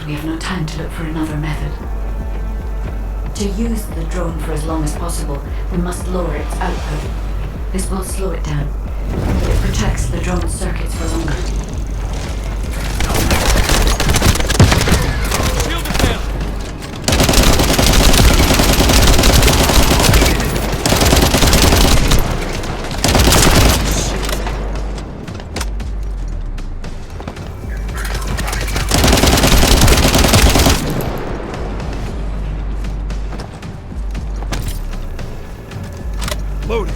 we have no time to look for another method. To use the drone for as long as possible, we must lower its output. This will slow it down, but it protects the drone's circuits for longer. Loading.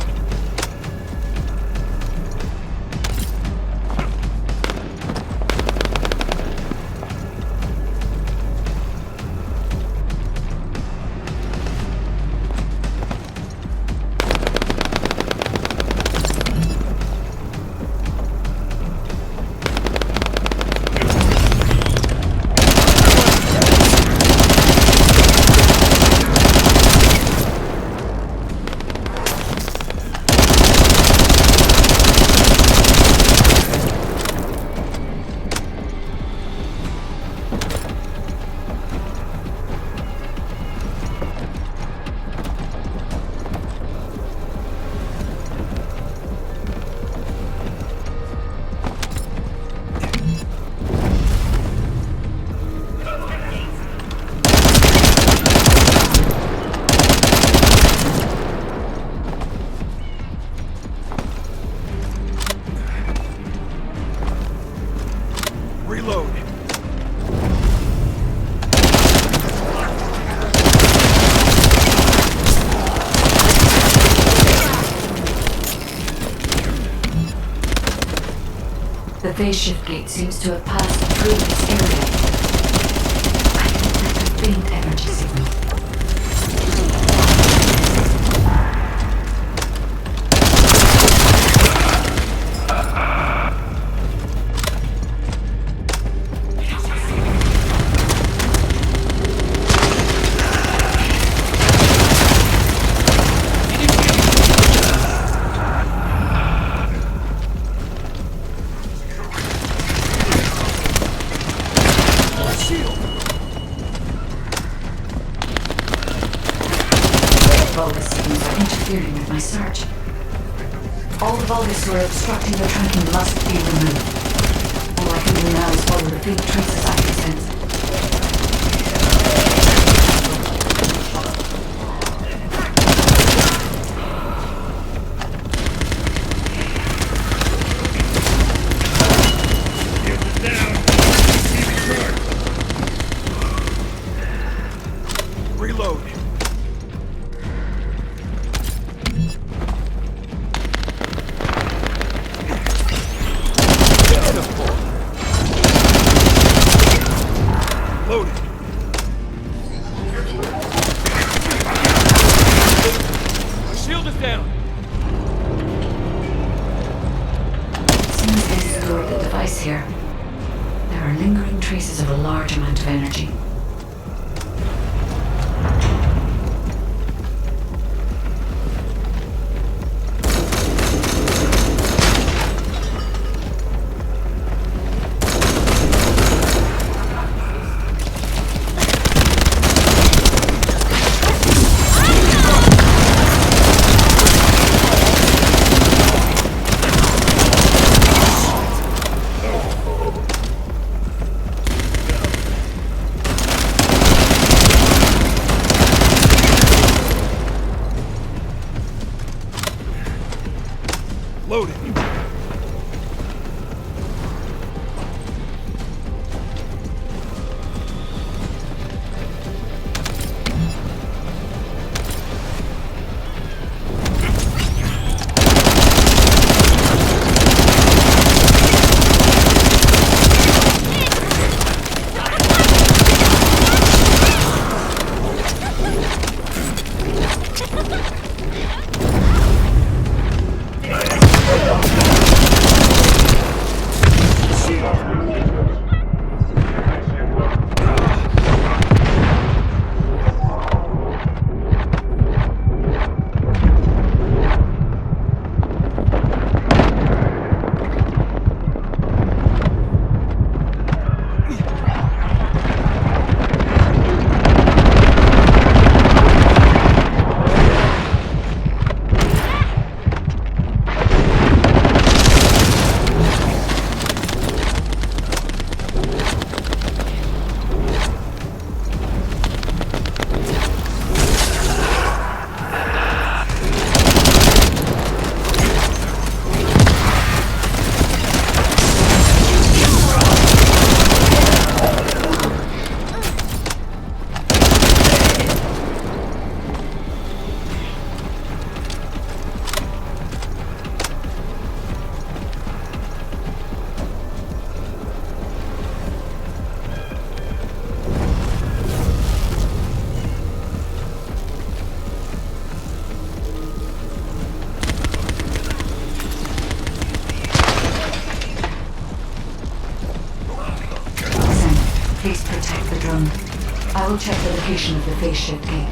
Reload. The phase shift gate seems to have passed through this area. I detect a faint energy signal. Vulgus signals are interfering with my search. All the Vulgus who are obstructing the tracking must be removed. All I can do now is follow the faint traces I can sense. Reload. Loaded. My shield is down. Seems they stored the device here. There are lingering traces of a large amount of energy. the drone. I will check the location of the phase shift gate.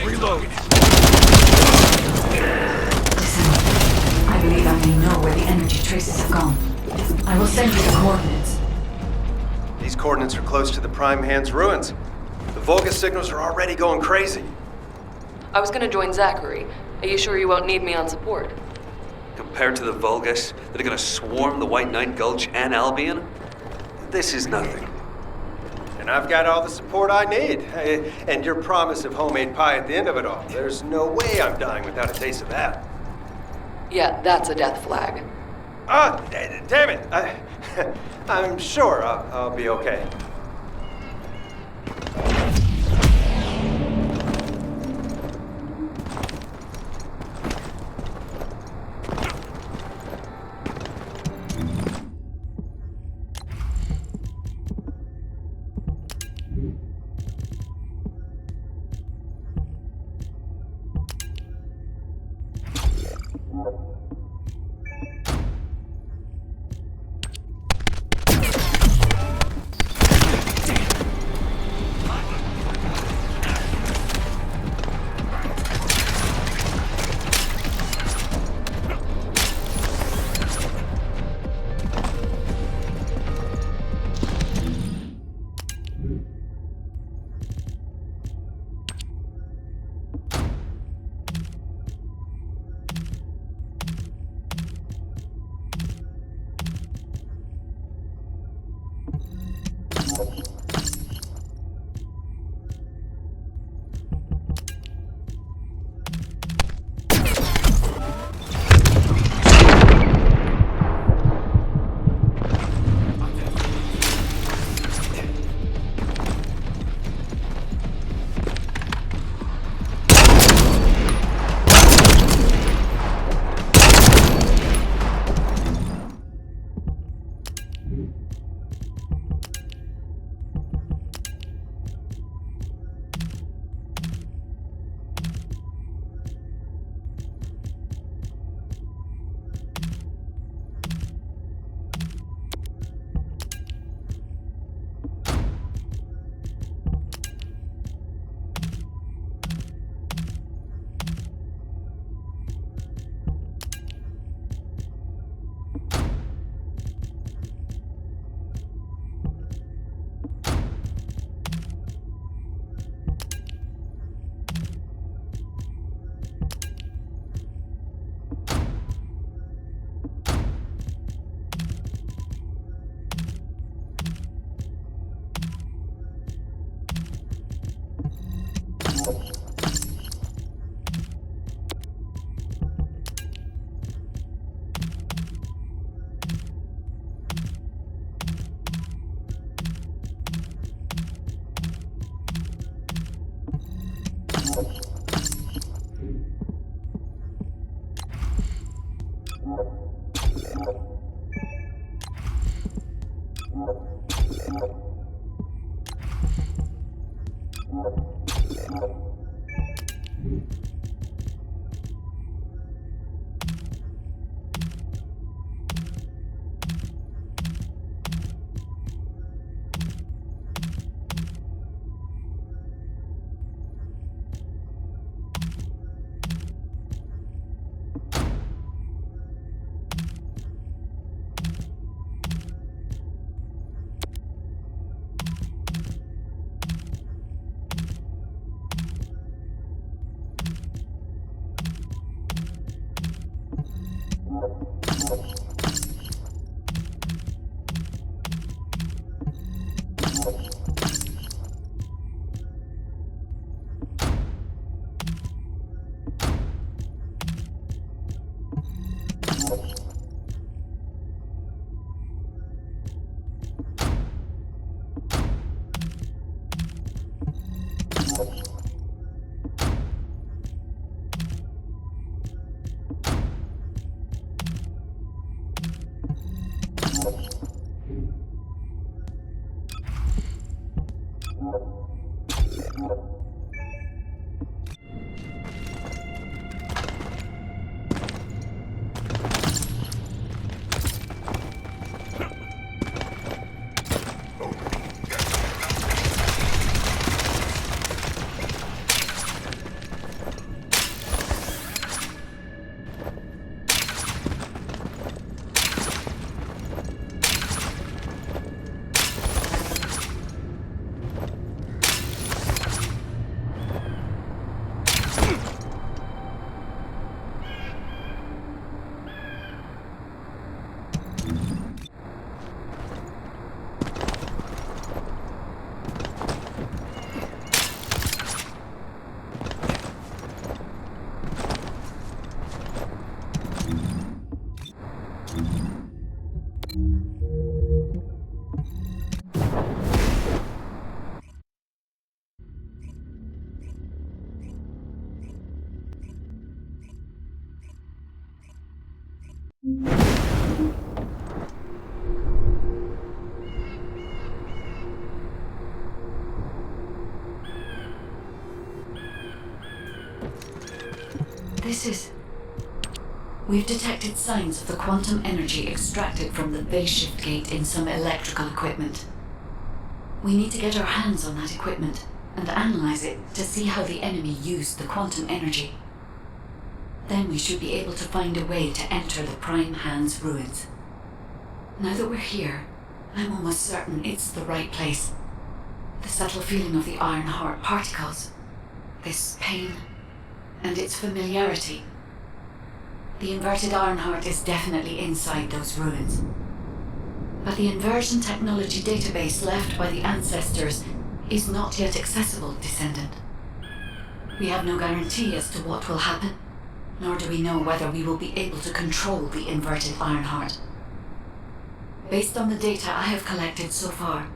Reload. Descendants. I believe I may know where the energy traces have gone. I will send you the coordinates. These coordinates are close to the Prime Hand's ruins. The Volga signals are already going crazy. I was gonna join Zachary. Are you sure you won't need me on support? Compared to the Vulgus that are gonna swarm the White Knight Gulch and Albion, this is nothing. And I've got all the support I need. And your promise of homemade pie at the end of it all. There's no way I'm dying without a taste of that. Yeah, that's a death flag. Ah, damn it. I'm sure I'll be okay. We've detected signs of the quantum energy extracted from the phase shift gate in some electrical equipment. We need to get our hands on that equipment and analyze it to see how the enemy used the quantum energy. Then we should be able to find a way to enter the Prime Hand's ruins. Now that we're here, I'm almost certain it's the right place. The subtle feeling of the Iron Heart particles, this pain, and its familiarity. The inverted Ironheart is definitely inside those ruins. But the inversion technology database left by the ancestors is not yet accessible, Descendant. We have no guarantee as to what will happen, nor do we know whether we will be able to control the inverted Ironheart. Based on the data I have collected so far,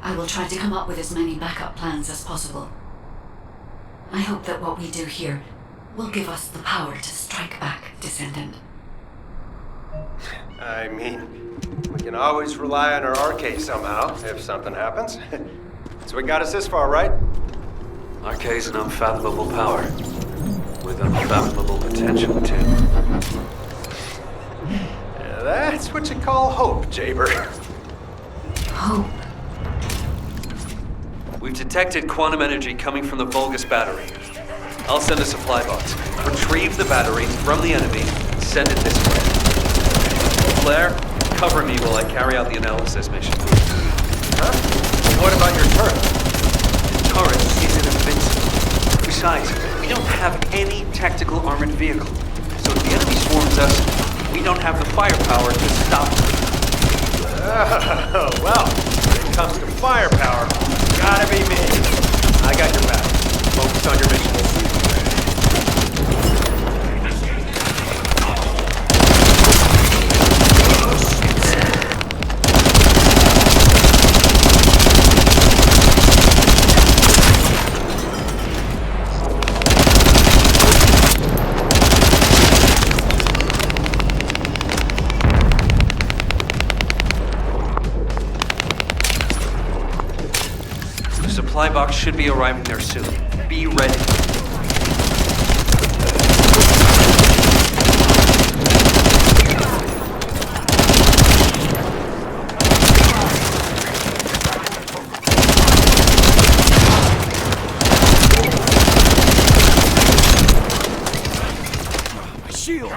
I will try to come up with as many backup plans as possible. I hope that what we do here will give us the power to strike back, Descendant. I mean, we can always rely on our arcade somehow, if something happens. So we got us this far, right? Arcade's an unfathomable power, with unfathomable potential, too. Yeah, that's what you call hope, Jaber. Hope? We've detected quantum energy coming from the Vulgus battery. I'll send a supply box. Retrieve the battery from the enemy, send it this way. Blair, cover me while I carry out the analysis mission. Huh? What about your turret? The turret isn't invincible. Besides, we don't have any tactical armored vehicle. So if the enemy swarms us, we don't have the firepower to stop them. Well, when it comes to firepower, gotta be me. I got your back. Focus on your mission. The supply box should be arriving there soon. Be ready. My shield!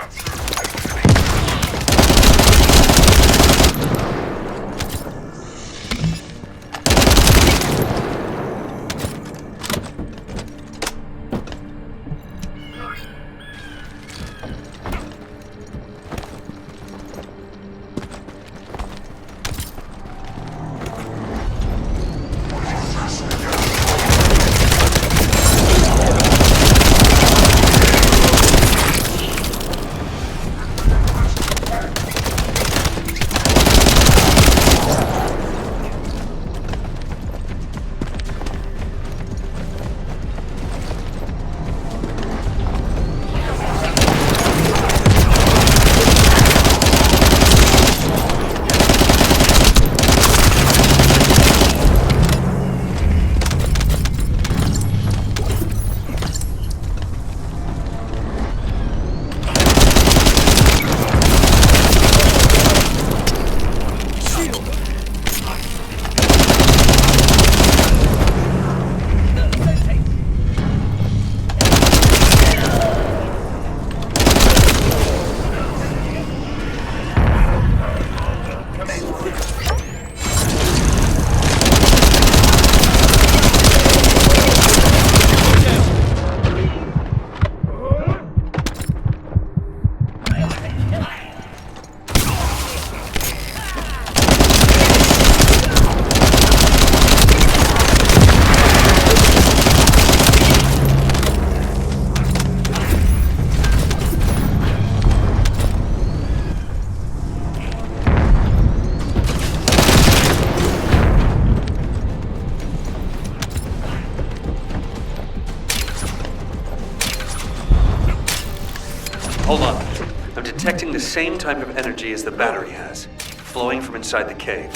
Hold on. I'm detecting the same type of energy as the battery has, flowing from inside the cave.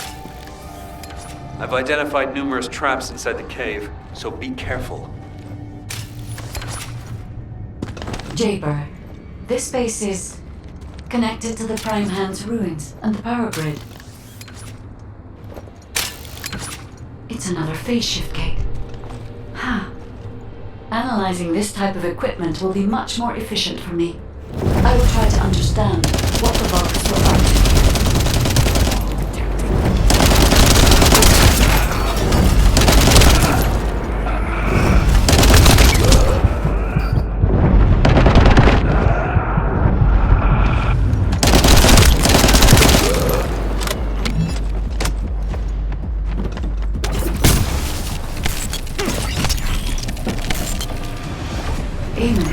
I've identified numerous traps inside the cave, so be careful. Jaber, this base is connected to the Prime Hand's ruins and the power grid. It's another phase shift gate. Huh. Analyzing this type of equipment will be much more efficient for me. I will try to understand what the Vulgus were up to.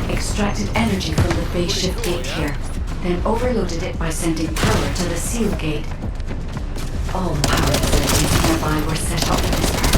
Extracted energy from the phase shift gate here, then overloaded it by sending power to the seal gate. All the power facilities nearby were set up for this purpose.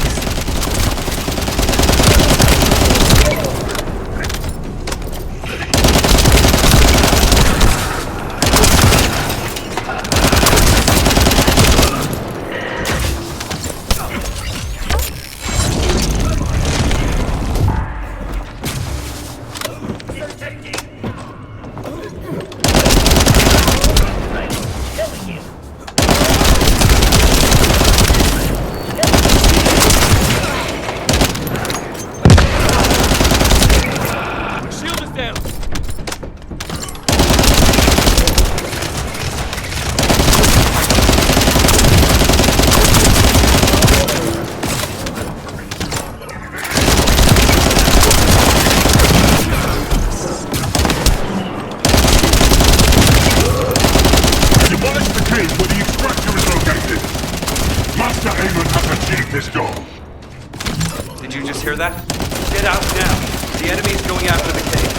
Did you just hear that? Get out now! The enemy's going after the cave.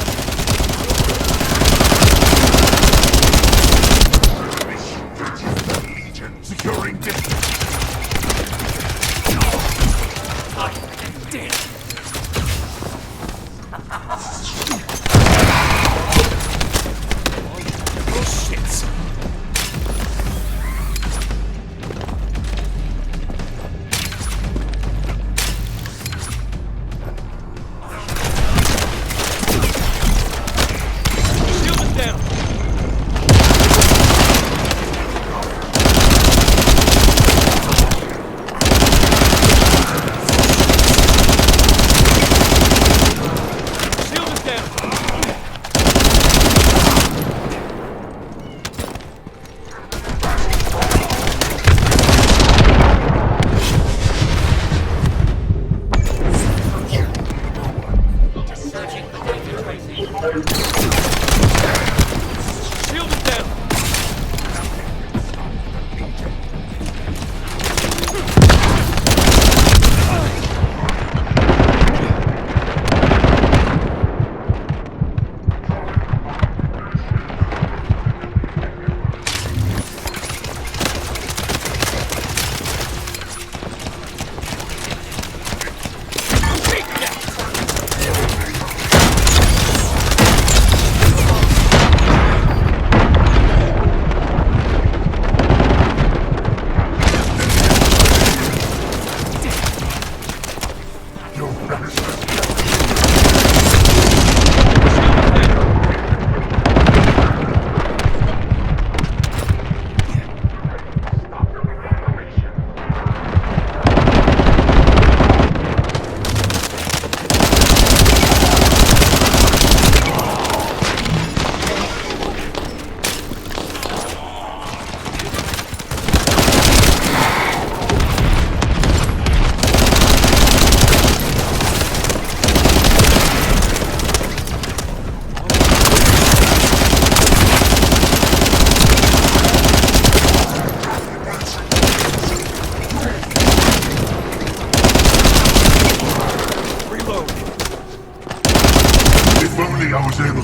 Securing distance. Damn. Oh shit.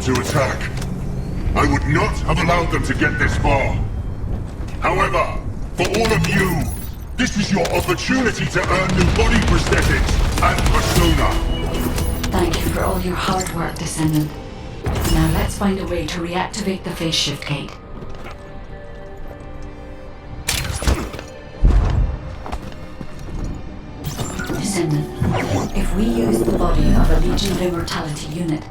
To attack. I would not have allowed them to get this far. However, for all of you, this is your opportunity to earn new body prosthetics and persona. Thank you for all your hard work, Descendant. Now let's find a way to reactivate the phase shift gate. Descendant, if we use the body of a Legion of Immortality unit,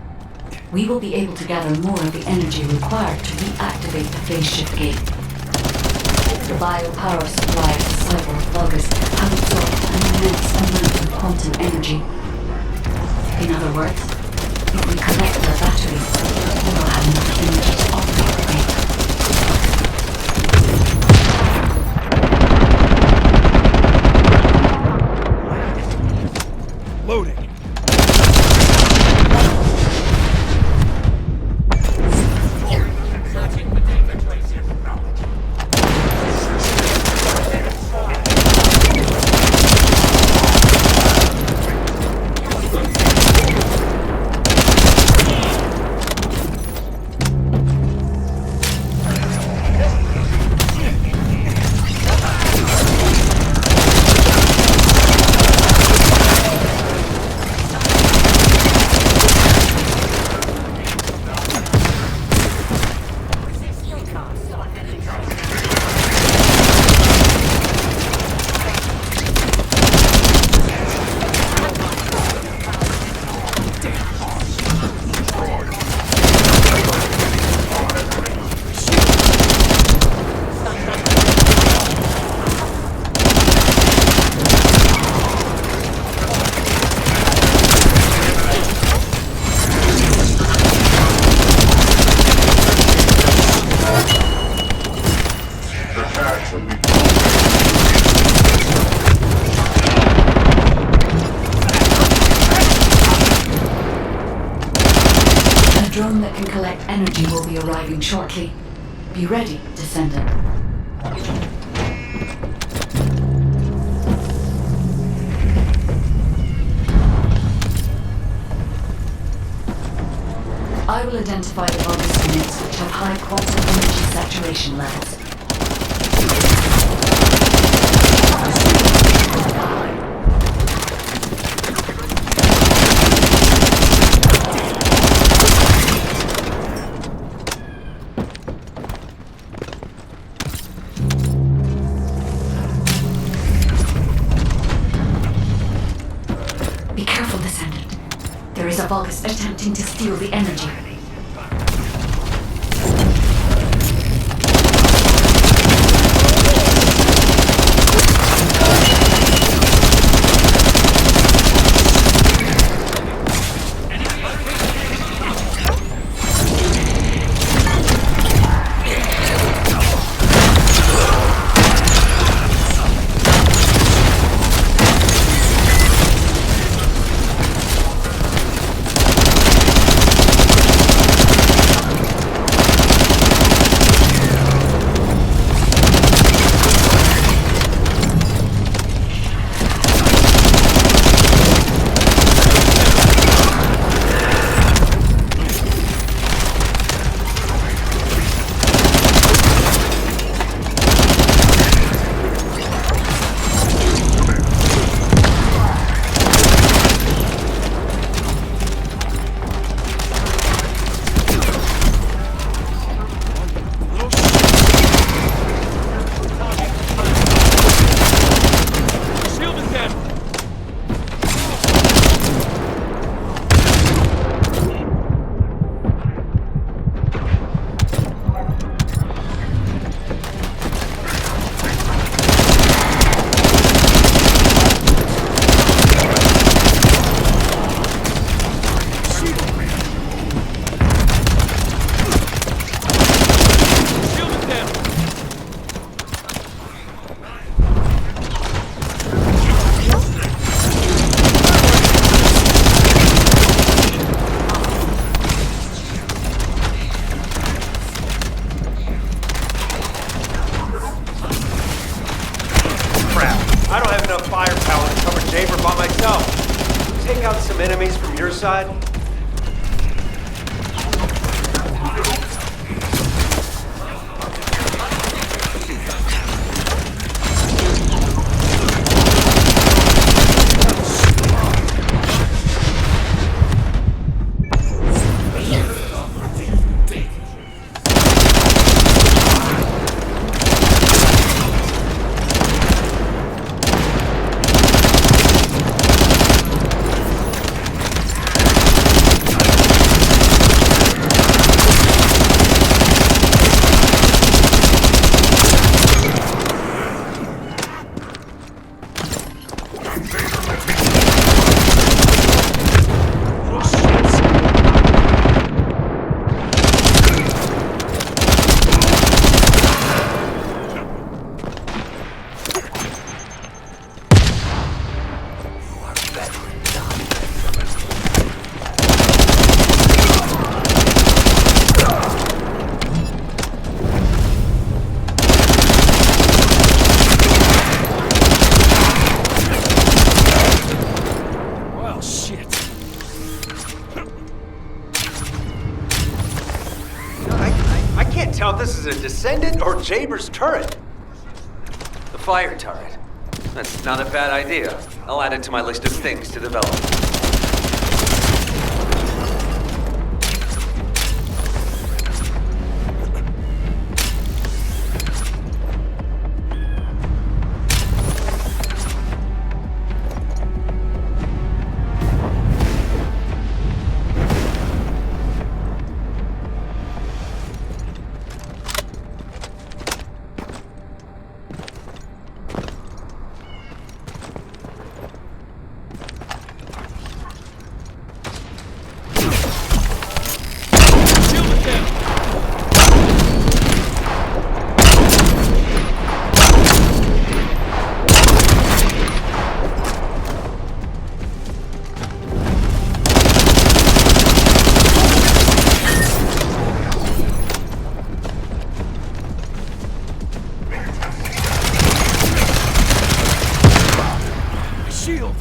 we will be able to gather more of the energy required to reactivate the phase shift gate. The biopower supply of the cyborg Vulgus have absorbed an immense amount of quantum energy. In other words, if we connect the batteries, we will have enough energy to operate the gate. Loading. A drone that can collect energy will be arriving shortly. Be ready, Descendant. I will identify the Vulgus units which have high quantum energy saturation levels. Be careful, Descendant. There is a Vulgus attempting to steal the energy. I don't have enough firepower to cover Jaber by myself. Take out some enemies from your side. a Descendant or Jaber's turret? The fire turret. That's not a bad idea. I'll add it to my list of things to develop. Shield!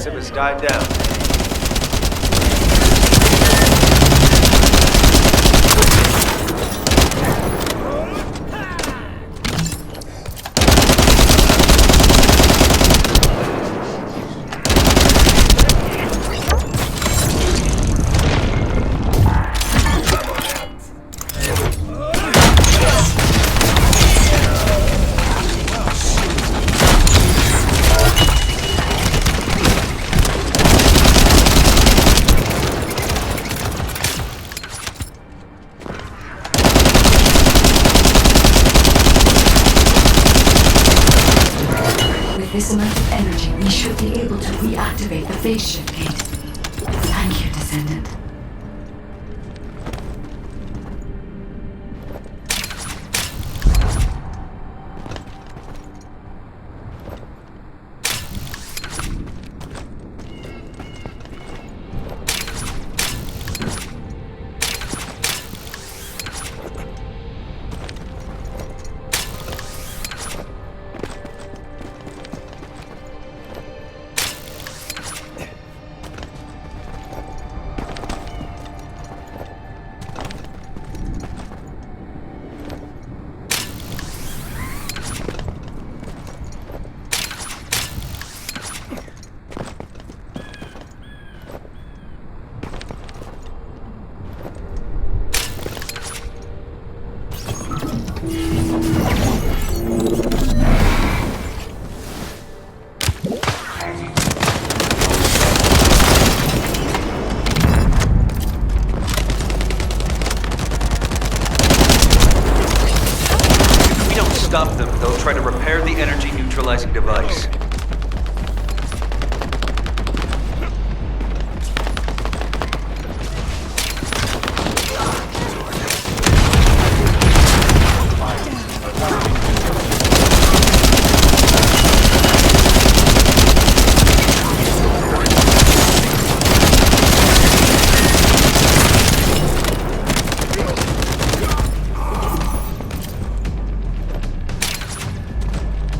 Has died down. With this amount of energy, we should be able to reactivate the phase shift gate. Thank you, Descendant. Repair the energy neutralizing device.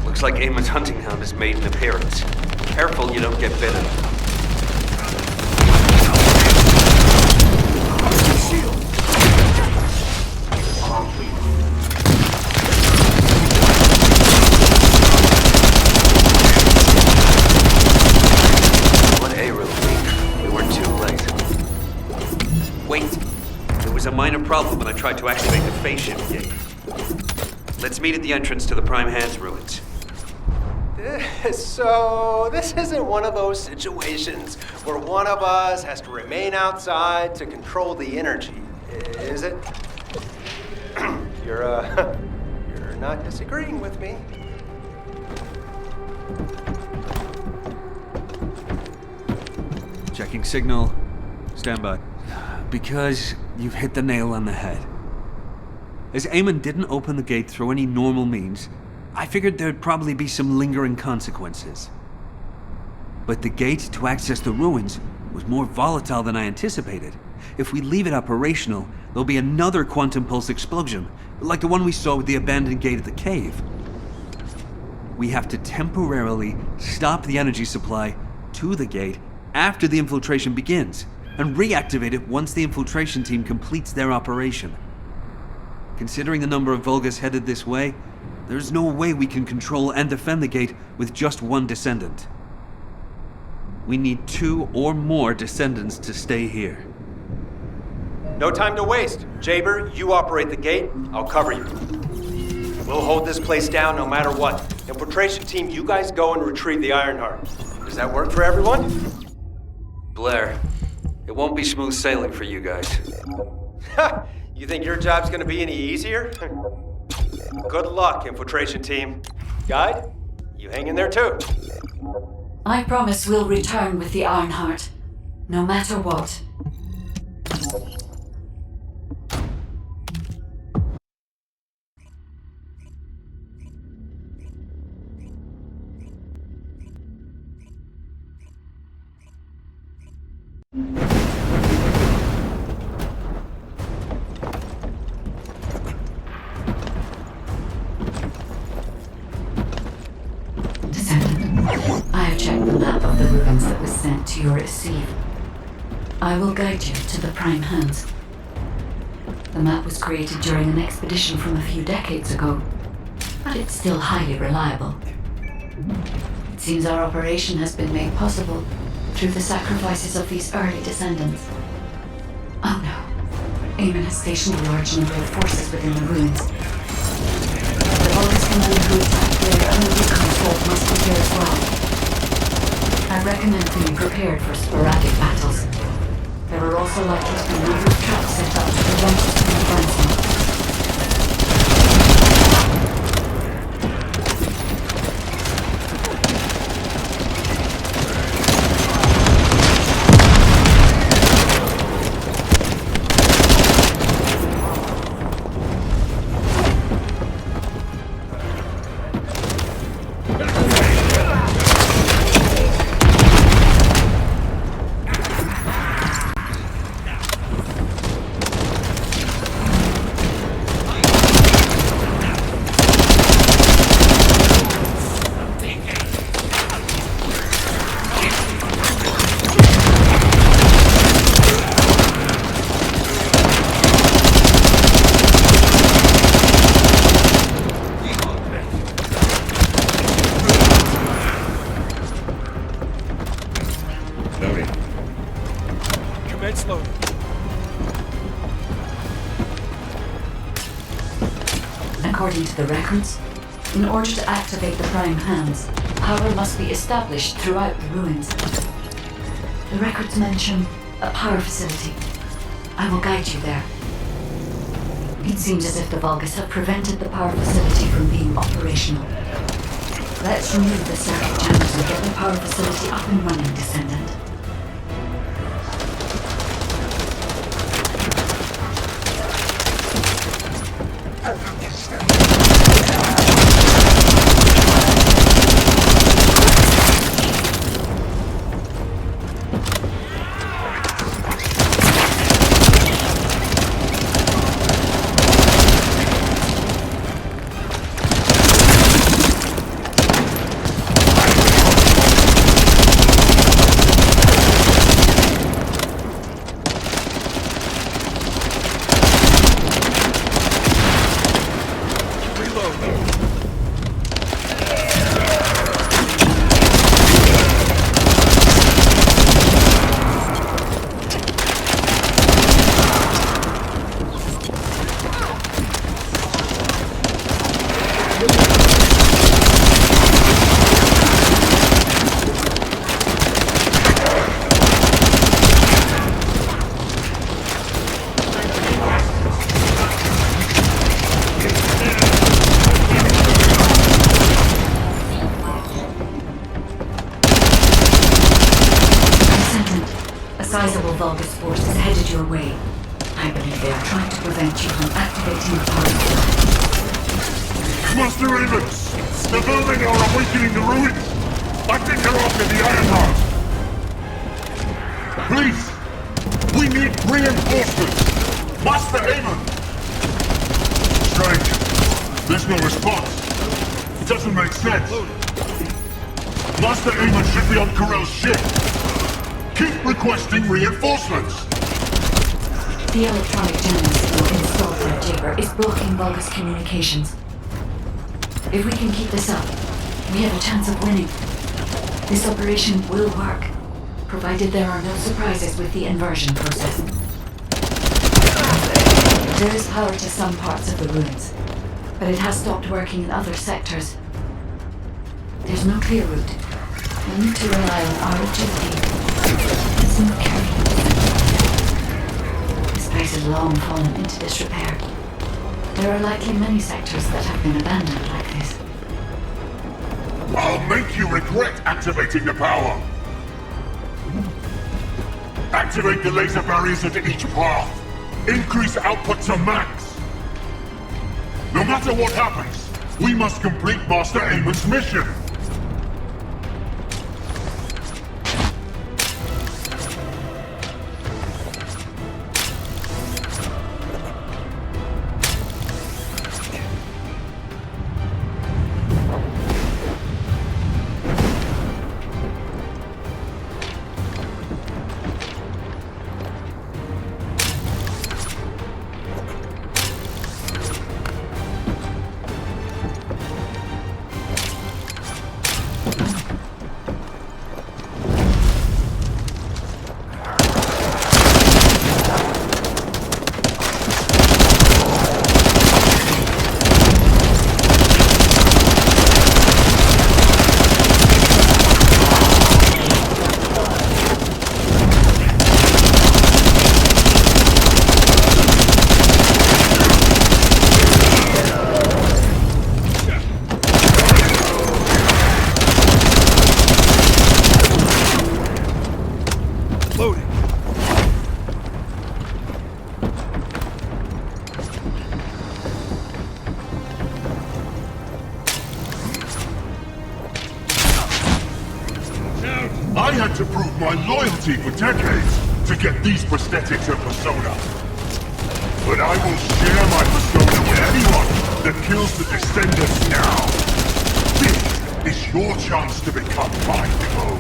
Looks like Eamon's hunting hound has made an appearance. Careful you don't get bitten. What a relief. We weren't too late. Wait. There was a minor problem when I tried to activate the phase shift gate. Let's meet at the entrance to the Prime Hands ruins. So, this isn't one of those situations where one of us has to remain outside to control the energy, is it? You're not disagreeing with me. Checking signal. Stand by. Because you've hit the nail on the head. As Eamon didn't open the gate through any normal means, I figured there'd probably be some lingering consequences. But the gate to access the ruins was more volatile than I anticipated. If we leave it operational, there'll be another quantum pulse explosion, like the one we saw with the abandoned gate at the cave. We have to temporarily stop the energy supply to the gate after the infiltration begins, and reactivate it once the infiltration team completes their operation. Considering the number of Vulgus headed this way, there's no way we can control and defend the gate with just one Descendant. We need 2 or more Descendants to stay here. No time to waste. Jaber, you operate the gate, I'll cover you. We'll hold this place down no matter what. Infiltration team, you guys go and retrieve the Ironheart. Does that work for everyone? Blair, it won't be smooth sailing for you guys. Ha! You think your job's gonna be any easier? Good luck, infiltration team. Guide, you hang in there too. I promise we'll return with the Ironheart, no matter what. I have checked the map of the ruins that was sent to your receive. I will guide you to the Prime Hands. The map was created during an expedition from a few decades ago, but it's still highly reliable. It seems our operation has been made possible through the sacrifices of these early Descendants. Oh no. Eamon has stationed a large number of forces within the ruins. The Vulgus command who attacked their own recon assault must be here as well. I recommend being prepared for sporadic battles. There are also likely to be a number of traps set up to prevent us from advancing. Commence loading. According to the records, in order to activate the Prime Hands, power must be established throughout the ruins. The records mention a power facility. I will guide you there. It seems as if the Vulgus have prevented the power facility from being operational. Let's remove the circuit channels and get the power facility up and running, Descendant. Sizable Vulgus force is headed your way. I believe they are trying to prevent you from activating the power supply. Master Ravens! The vermin are awakening the ruins! I think they're after the Ironheart! Please! We need reinforcements! Master Aemon! Strange. There's no response. It doesn't make sense. Master Aemon should be on Corell's ship! Keep requesting reinforcements! The electronic jamming signal installed for Jaber is blocking Vulgus communications. If we can keep this up, we have a chance of winning. This operation will work, provided there are no surprises with the inversion process. There is power to some parts of the ruins, but it has stopped working in other sectors. There's no clear route. We need to rely on our agility. Smooth carrying. This place has long fallen into disrepair. There are likely many sectors that have been abandoned like this. I'll make you regret activating the power! Activate the laser barriers at each path! Increase output to max! No matter what happens, we must complete Master Aemon's mission! I had to prove my loyalty for decades to get these prosthetics and persona. But I will share my persona with anyone that kills the Descendants now. This is your chance to become my foe.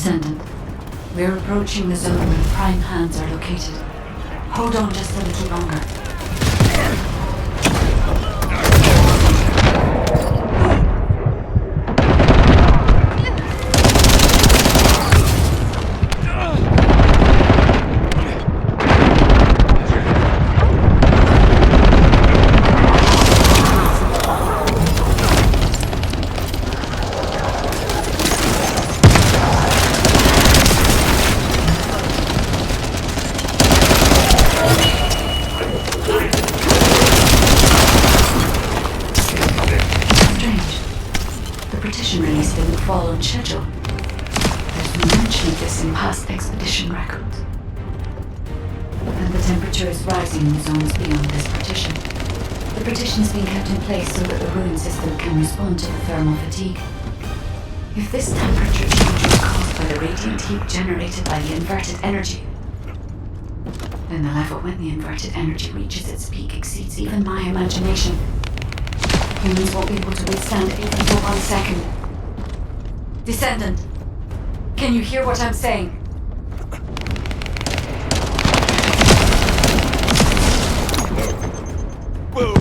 Descendant, we're approaching the zone where the Prime Hands are located. Hold on just a little longer. Fall on schedule. There's no mention of this in past expedition records. And the temperature is rising in the zones beyond this partition. The partition is being kept in place so that the ruin system can respond to the thermal fatigue. If this temperature change is caused by the radiant heat generated by the inverted energy, then the level when the inverted energy reaches its peak exceeds even my imagination. Humans won't be able to withstand it even for 1 second. Descendant, can you hear what I'm saying? Whoa!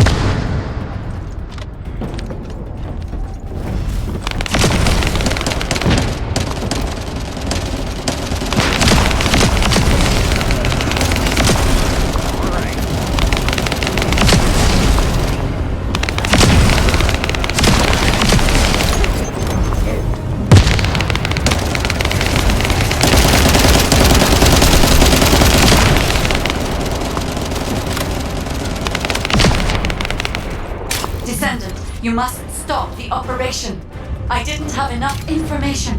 Descendant, you must stop the operation. I didn't have enough information.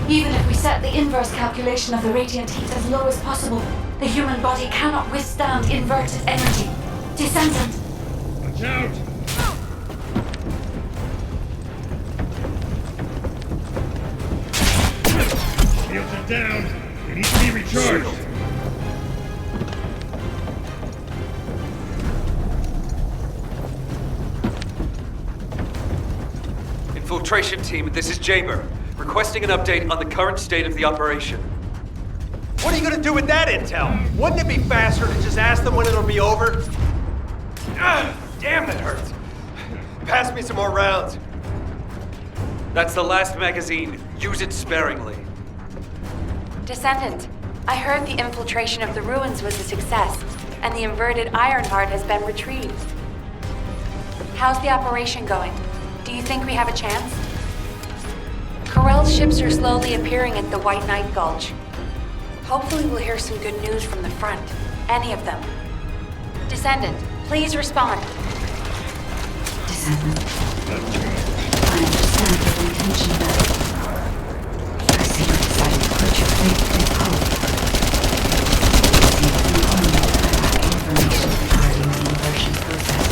Even if we set the inverse calculation of the radiant heat as low as possible, the human body cannot withstand inverted energy. Descendant! Watch out! Shields are down. They need to be recharged. Infiltration team, this is Jaber, requesting an update on the current state of the operation. What are you gonna do with that intel? Wouldn't it be faster to just ask them when it'll be over? Damn, that hurts. Pass me some more rounds. That's the last magazine. Use it sparingly. Descendant, I heard the infiltration of the ruins was a success, and the inverted Ironheart has been retrieved. How's the operation going? Do you think we have a chance? Corell's ships are slowly appearing at the White Knight Gulch. Hopefully we'll hear some good news from the front. Any of them. Descendant, please respond. Descendant, I understand your intention, but I see you decided to put your faith in hope. I see that you only lack information regarding the inversion process.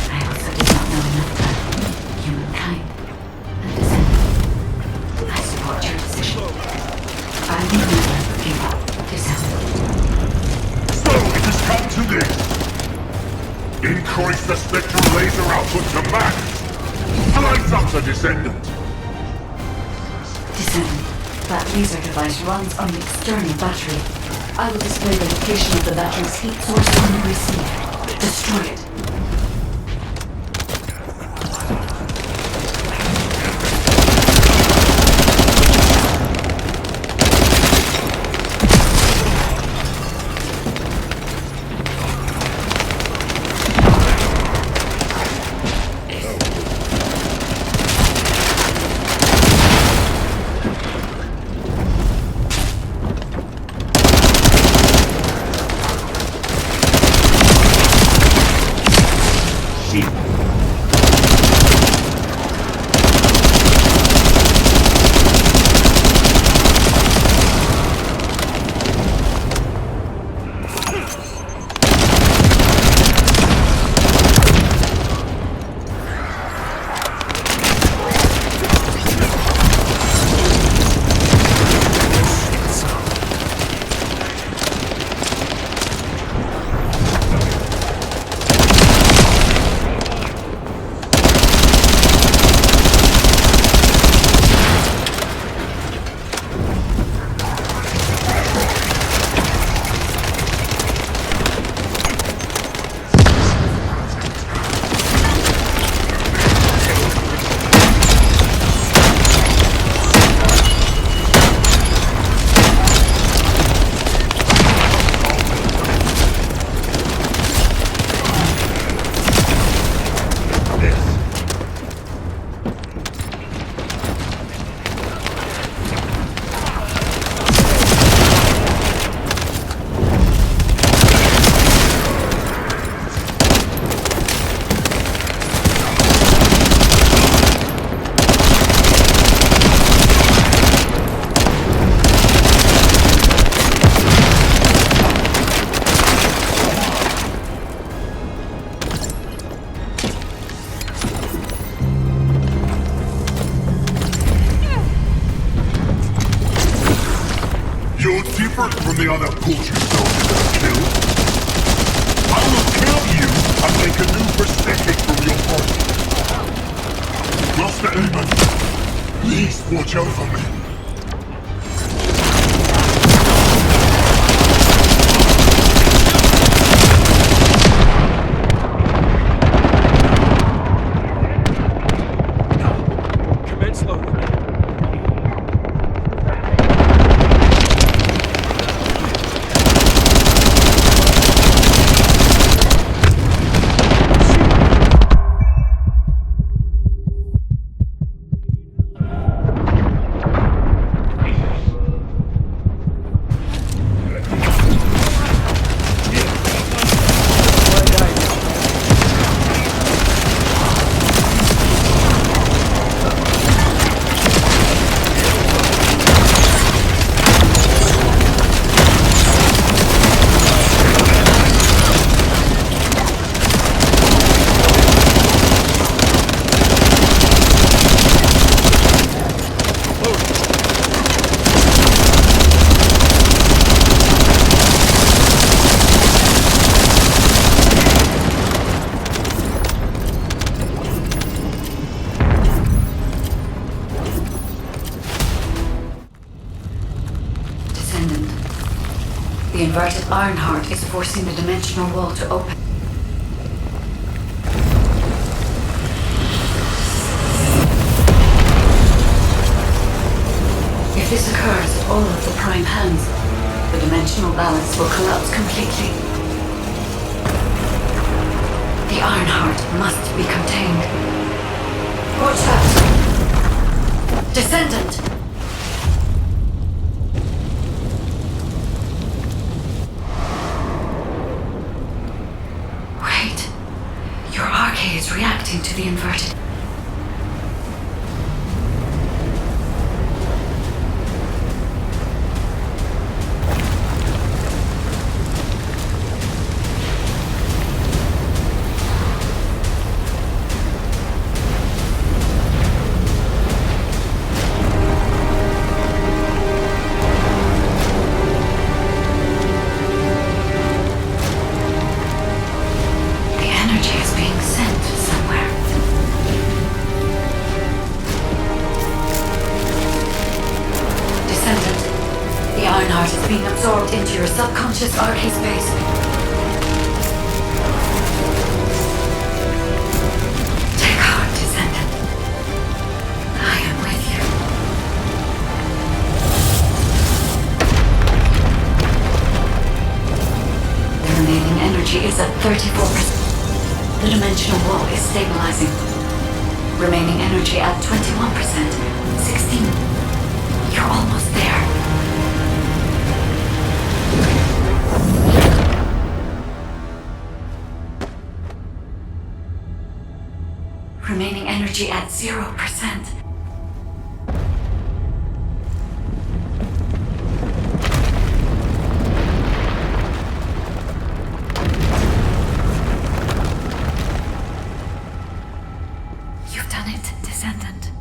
I also did not know enough about humankind and Descendant. I support your decision. I will never give up, Descendant. So it has come to this. Increase the spectral laser output to max. Light up the Descendant. Descendant, that laser device runs on the external battery. I will display the location of the battery's heat source on the receiver. Destroy it. the other poultry soldiers are killed, I will kill you and make a new prosthetic from your body. Master Aemon, please watch over me. Commence loading. Descendant. The inverted Ironheart is forcing the dimensional wall to open. If this occurs at all of the prime hands, the dimensional balance will collapse completely. The Ironheart must be contained. Watch out! Descendant! Wait. Your arcade is reacting to the inverted. The energy is being sent somewhere. Descendant, the Ironheart is being absorbed into your subconscious arcade space. Take heart, Descendant. I am with you. The remaining energy is at 34%. The dimensional wall is stabilizing. Remaining energy at 21%. 16. You're almost there. Remaining energy at 0%. You've done it, Descendant.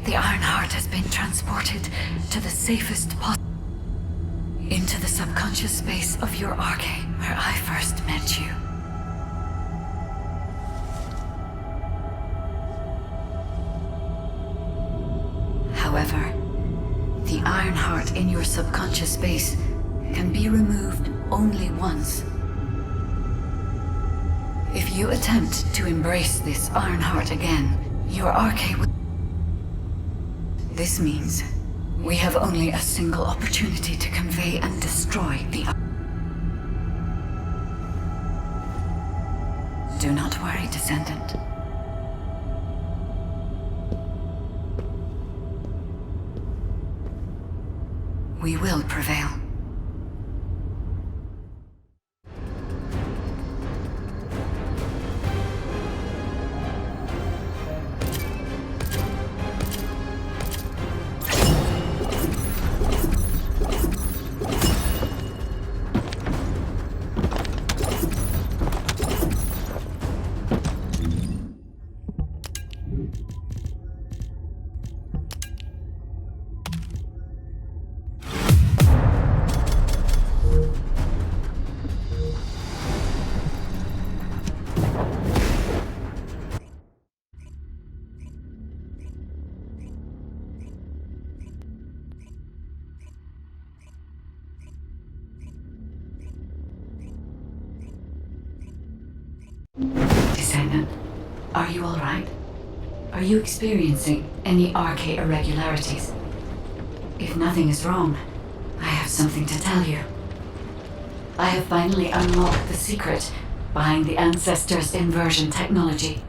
The Ironheart has been transported to the safest possible. Into the subconscious space of your arcade, where I first met you. However, the Ironheart in your subconscious space can be removed only once. If you attempt to embrace this Ironheart again, your arcade will... This means we have only a single opportunity to convey and destroy the... Do not worry, Descendant. We will prevail. Descendant, are you alright? Are you experiencing any RK irregularities? If nothing is wrong, I have something to tell you. I have finally unlocked the secret behind the Ancestors' inversion technology.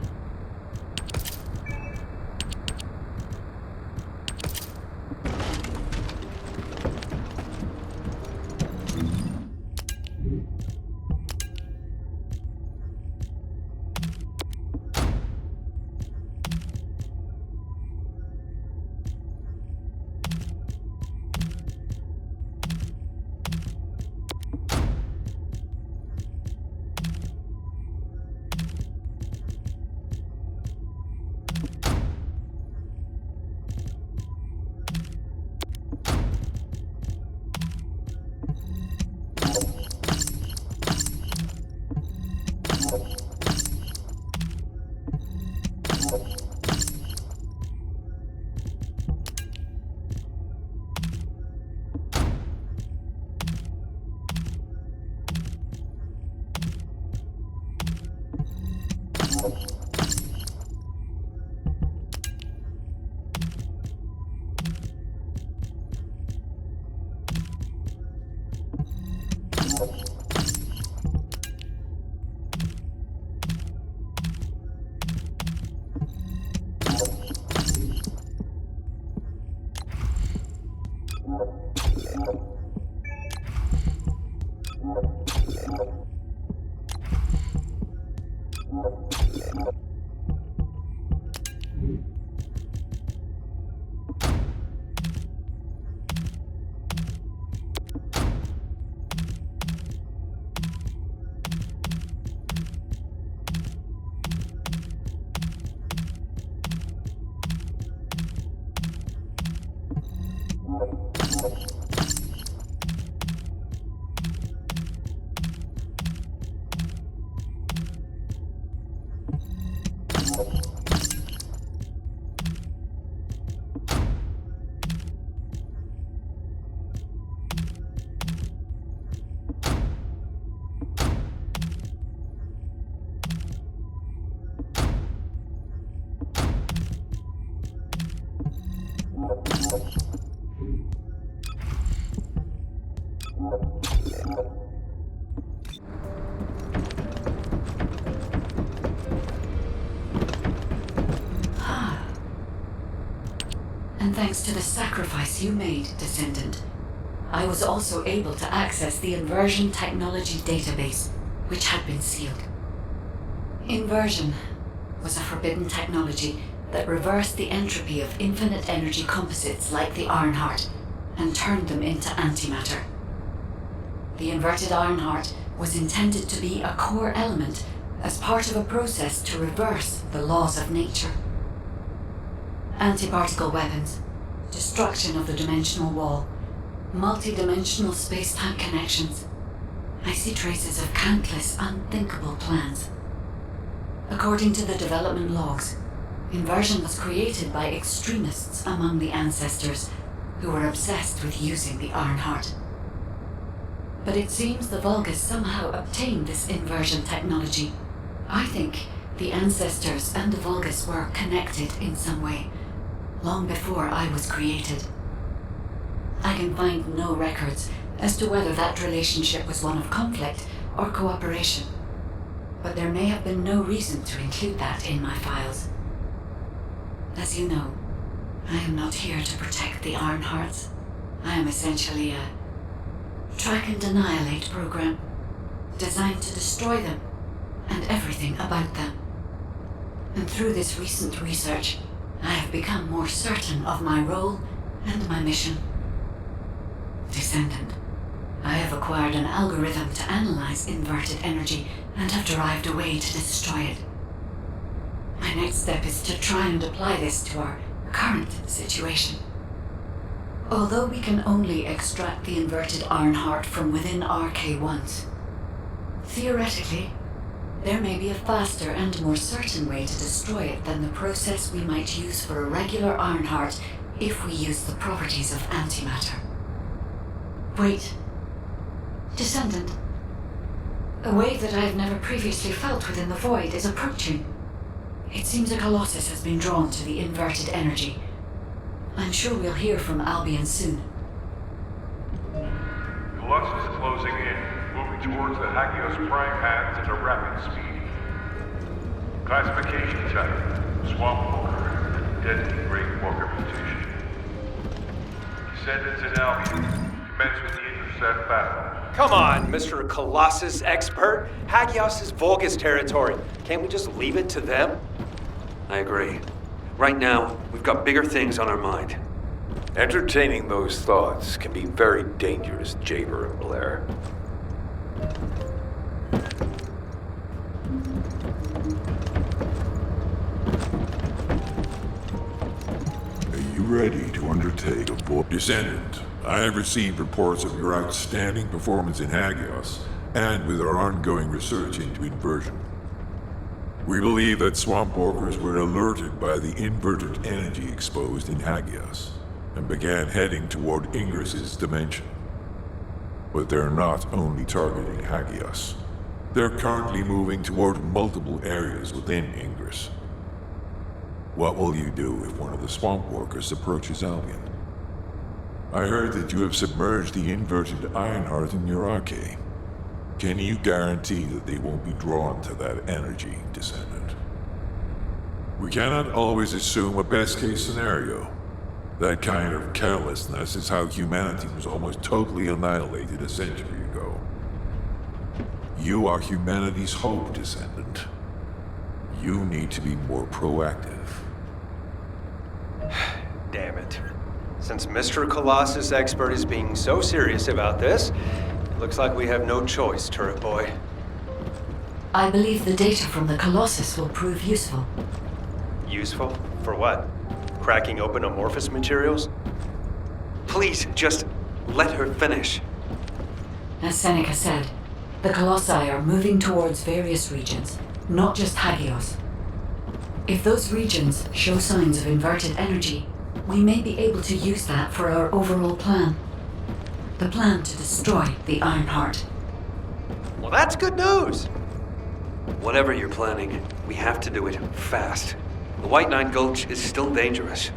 And thanks to the sacrifice you made, Descendant, I was also able to access the Inversion Technology database, which had been sealed. Inversion was a forbidden technology that reversed the entropy of infinite energy composites like the Ironheart and turned them into antimatter. The inverted Ironheart was intended to be a core element as part of a process to reverse the laws of nature. Antiparticle weapons, destruction of the dimensional wall, multi-dimensional space-time connections. I see traces of countless unthinkable plans. According to the development logs, inversion was created by extremists among the Ancestors who were obsessed with using the Ironheart. But it seems the Vulgus somehow obtained this inversion technology. I think the Ancestors and the Vulgus were connected in some way, long before I was created. I can find no records as to whether that relationship was one of conflict or cooperation, but there may have been no reason to include that in my files. As you know, I am not here to protect the Ironhearts. I am essentially a track and annihilate program, designed to destroy them and everything about them. And through this recent research, I have become more certain of my role and my mission. Descendant, I have acquired an algorithm to analyze inverted energy and have derived a way to destroy it. My next step is to try and apply this to our current situation. Although we can only extract the inverted Ironheart from within RK once, theoretically, there may be a faster and more certain way to destroy it than the process we might use for a regular Ironheart if we use the properties of antimatter. Wait. Descendant. A wave that I have never previously felt within the void is approaching. It seems a Colossus has been drawn to the inverted energy. I'm sure we'll hear from Albion soon. Colossus is closing in, moving towards the Hagios prime hands at a rapid speed. Classification type, Swamp Walker, deadly Great Walker mutation. Descendants in Albion, commence with the intercept battle. Come on, Mr. Colossus expert. Hagios is Vulgus territory. Can't we just leave it to them? I agree. Right now, we've got bigger things on our mind. Entertaining those thoughts can be very dangerous, Jaber and Blair. Are you ready to undertake a voyage? Descendant, I have received reports of your outstanding performance in Hagios, and with our ongoing research into inversion. We believe that swamp walkers were alerted by the inverted energy exposed in Hagios, and began heading toward Ingris's dimension. But they're not only targeting Hagios. They're currently moving toward multiple areas within Ingris. What will you do if one of the swamp walkers approaches Albion? I heard that you have submerged the inverted Ironheart in your arcade. Can you guarantee that they won't be drawn to that energy, Descendant? We cannot always assume a best-case scenario. That kind of carelessness is how humanity was almost totally annihilated a century ago. You are humanity's hope, Descendant. You need to be more proactive. Damn it. Since Mr. Colossus expert is being so serious about this, it looks like we have no choice, Turret Boy. I believe the data from the Colossus will prove useful. Useful? For what? Cracking open amorphous materials? Please, just let her finish. As Seneca said, the Colossi are moving towards various regions, not just Hagios. If those regions show signs of inverted energy, we may be able to use that for our overall plan. The plan to destroy the Ironheart. Well, that's good news! Whatever you're planning, we have to do it fast. The White Nine Gulch is still dangerous.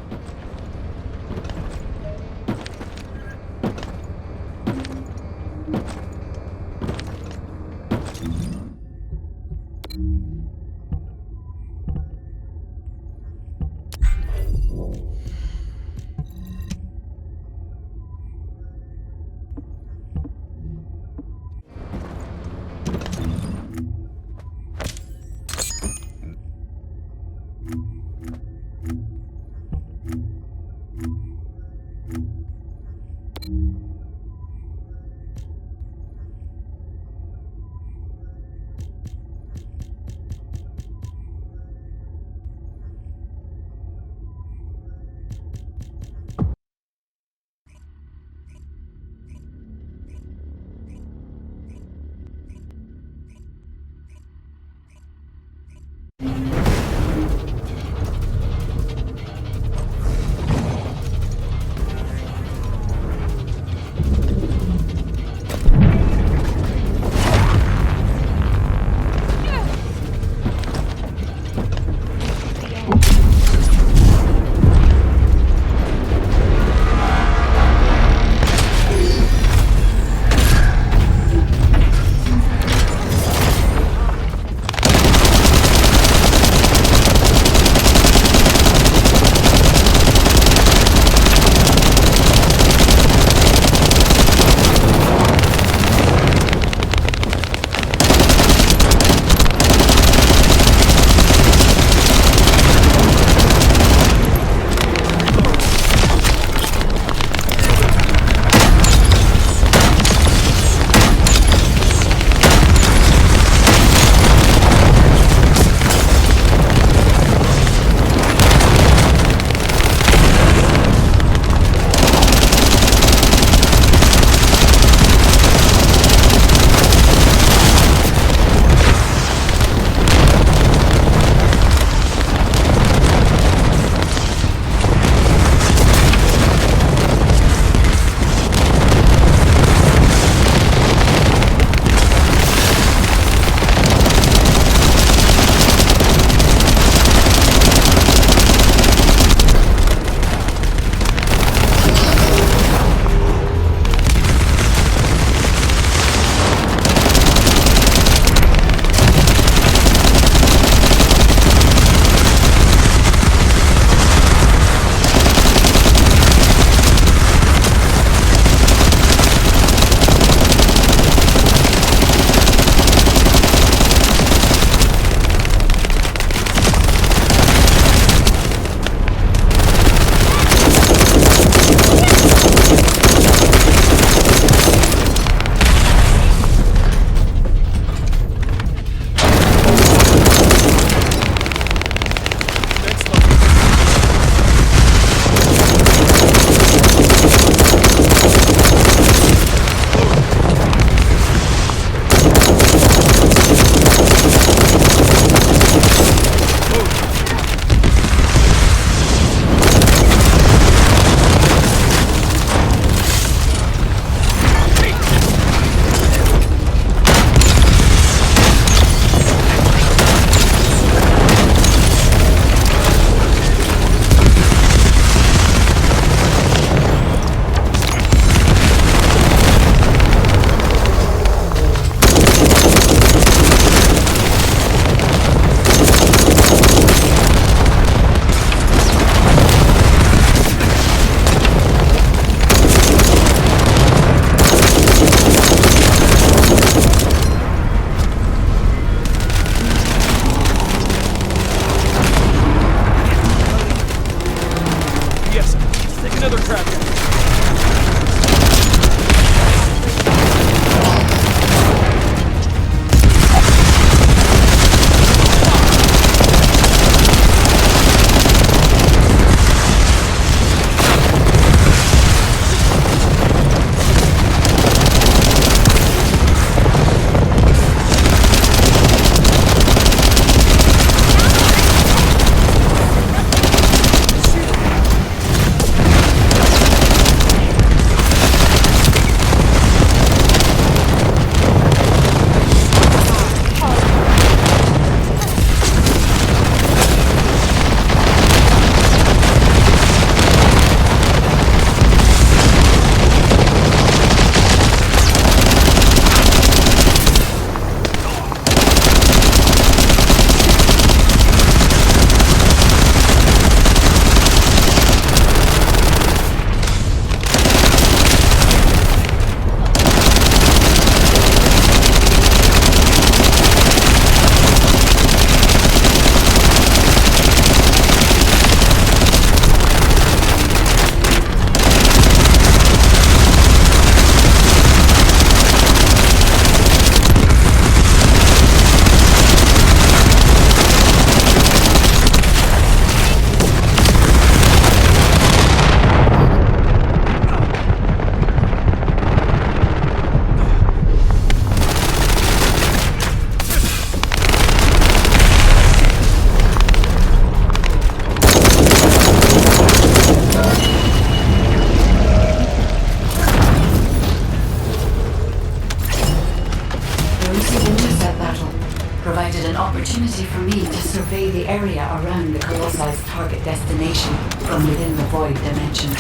area around the Colossus' target destination from within the void dimension.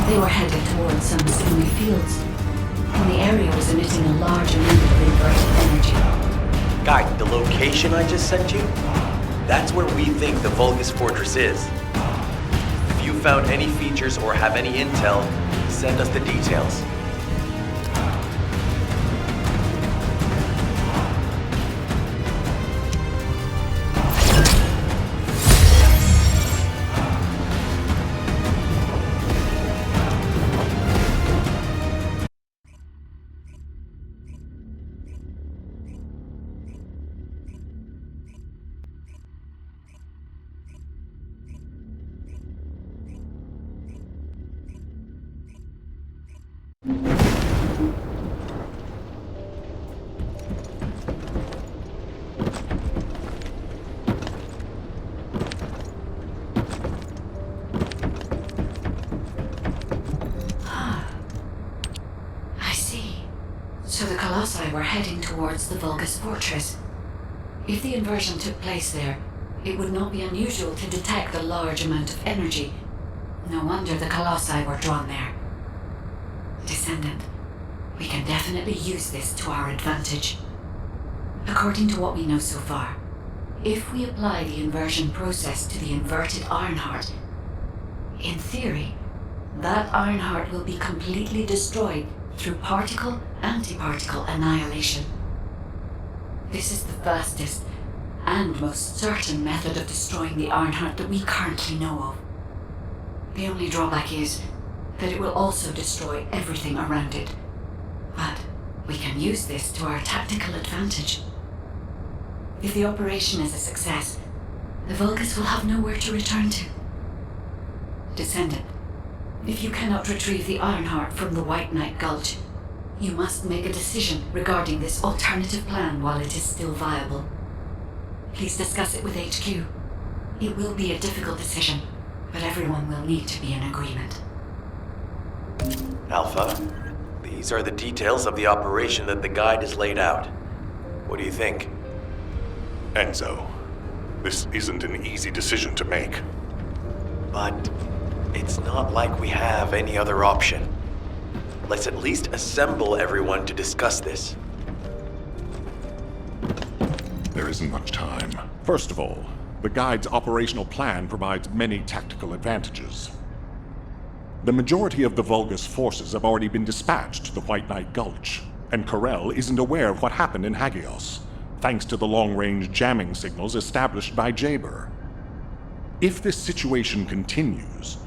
They were headed towards some snowy fields, and the area was emitting a large amount of inverted energy. Guy, the location I just sent you? That's where we think the Vulgus Fortress is. If you found any features or have any intel, send us the details. So the Colossi were heading towards the Vulgus Fortress. If the inversion took place there, it would not be unusual to detect a large amount of energy. No wonder the Colossi were drawn there. Descendant, we can definitely use this to our advantage. According to what we know so far, if we apply the inversion process to the inverted Ironheart, in theory, that Ironheart will be completely destroyed through particle-antiparticle annihilation. This is the fastest and most certain method of destroying the Ironheart that we currently know of. The only drawback is that it will also destroy everything around it. But we can use this to our tactical advantage. If the operation is a success, the Vulgus will have nowhere to return to. Descendant, if you cannot retrieve the Ironheart from the White Knight Gulch, you must make a decision regarding this alternative plan while it is still viable. Please discuss it with HQ. It will be a difficult decision, but everyone will need to be in agreement. Alpha, these are the details of the operation that the guide has laid out. What do you think? Enzo, this isn't an easy decision to make. But it's not like we have any other option. Let's at least assemble everyone to discuss this. There isn't much time. First of all, the Guide's operational plan provides many tactical advantages. The majority of the Vulgus forces have already been dispatched to the White Knight Gulch, and Corel isn't aware of what happened in Hagios, thanks to the long-range jamming signals established by Jaber. If this situation continues,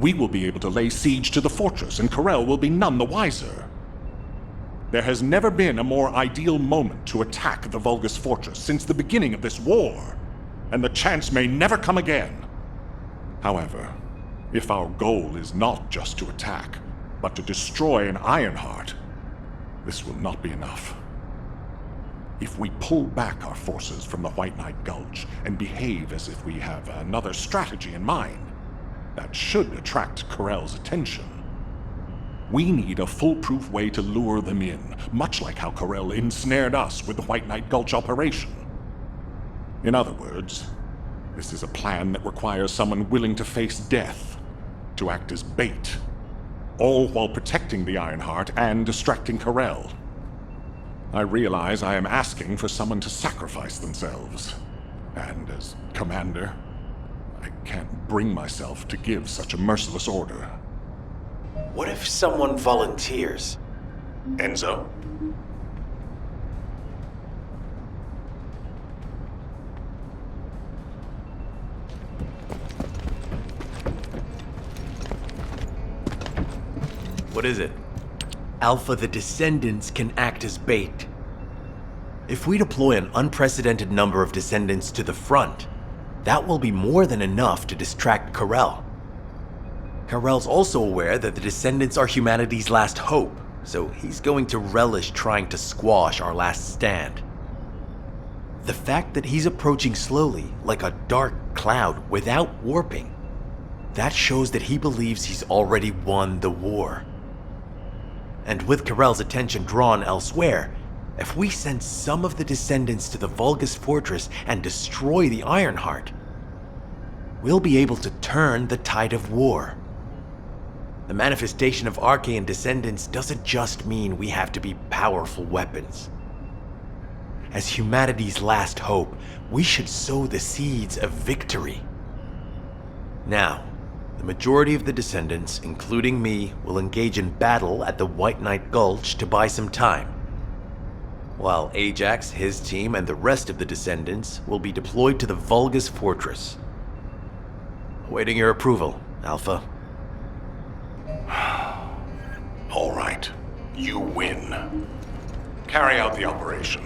we will be able to lay siege to the fortress, and Corel will be none the wiser. There has never been a more ideal moment to attack the Vulgus fortress since the beginning of this war, and the chance may never come again. However, if our goal is not just to attack, but to destroy an Ironheart, this will not be enough. If we pull back our forces from the White Knight Gulch and behave as if we have another strategy in mind, that should attract Corel's attention. We need a foolproof way to lure them in, much like how Corel ensnared us with the White Knight Gulch operation. In other words, this is a plan that requires someone willing to face death, to act as bait, all while protecting the Ironheart and distracting Corel. I realize I am asking for someone to sacrifice themselves, and as commander, I can't bring myself to give such a merciless order. What if someone volunteers? Enzo? What is it? Alpha, the Descendants can act as bait. If we deploy an unprecedented number of Descendants to the front, that will be more than enough to distract Corel. Corel's also aware that the Descendants are humanity's last hope, so he's going to relish trying to squash our last stand. The fact that he's approaching slowly, like a dark cloud without warping, that shows that he believes he's already won the war. And with Corel's attention drawn elsewhere, If we send some of the Descendants to the Vulgus Fortress and destroy the Ironheart, we'll be able to turn the tide of war. The manifestation of Archaean Descendants doesn't just mean we have to be powerful weapons. As humanity's last hope, we should sow the seeds of victory. Now, the majority of the Descendants, including me, will engage in battle at the White Knight Gulch to buy some time, while Ajax, his team, and the rest of the Descendants will be deployed to the Vulgus Fortress. Awaiting your approval, Alpha. All right. You win. Carry out the operation.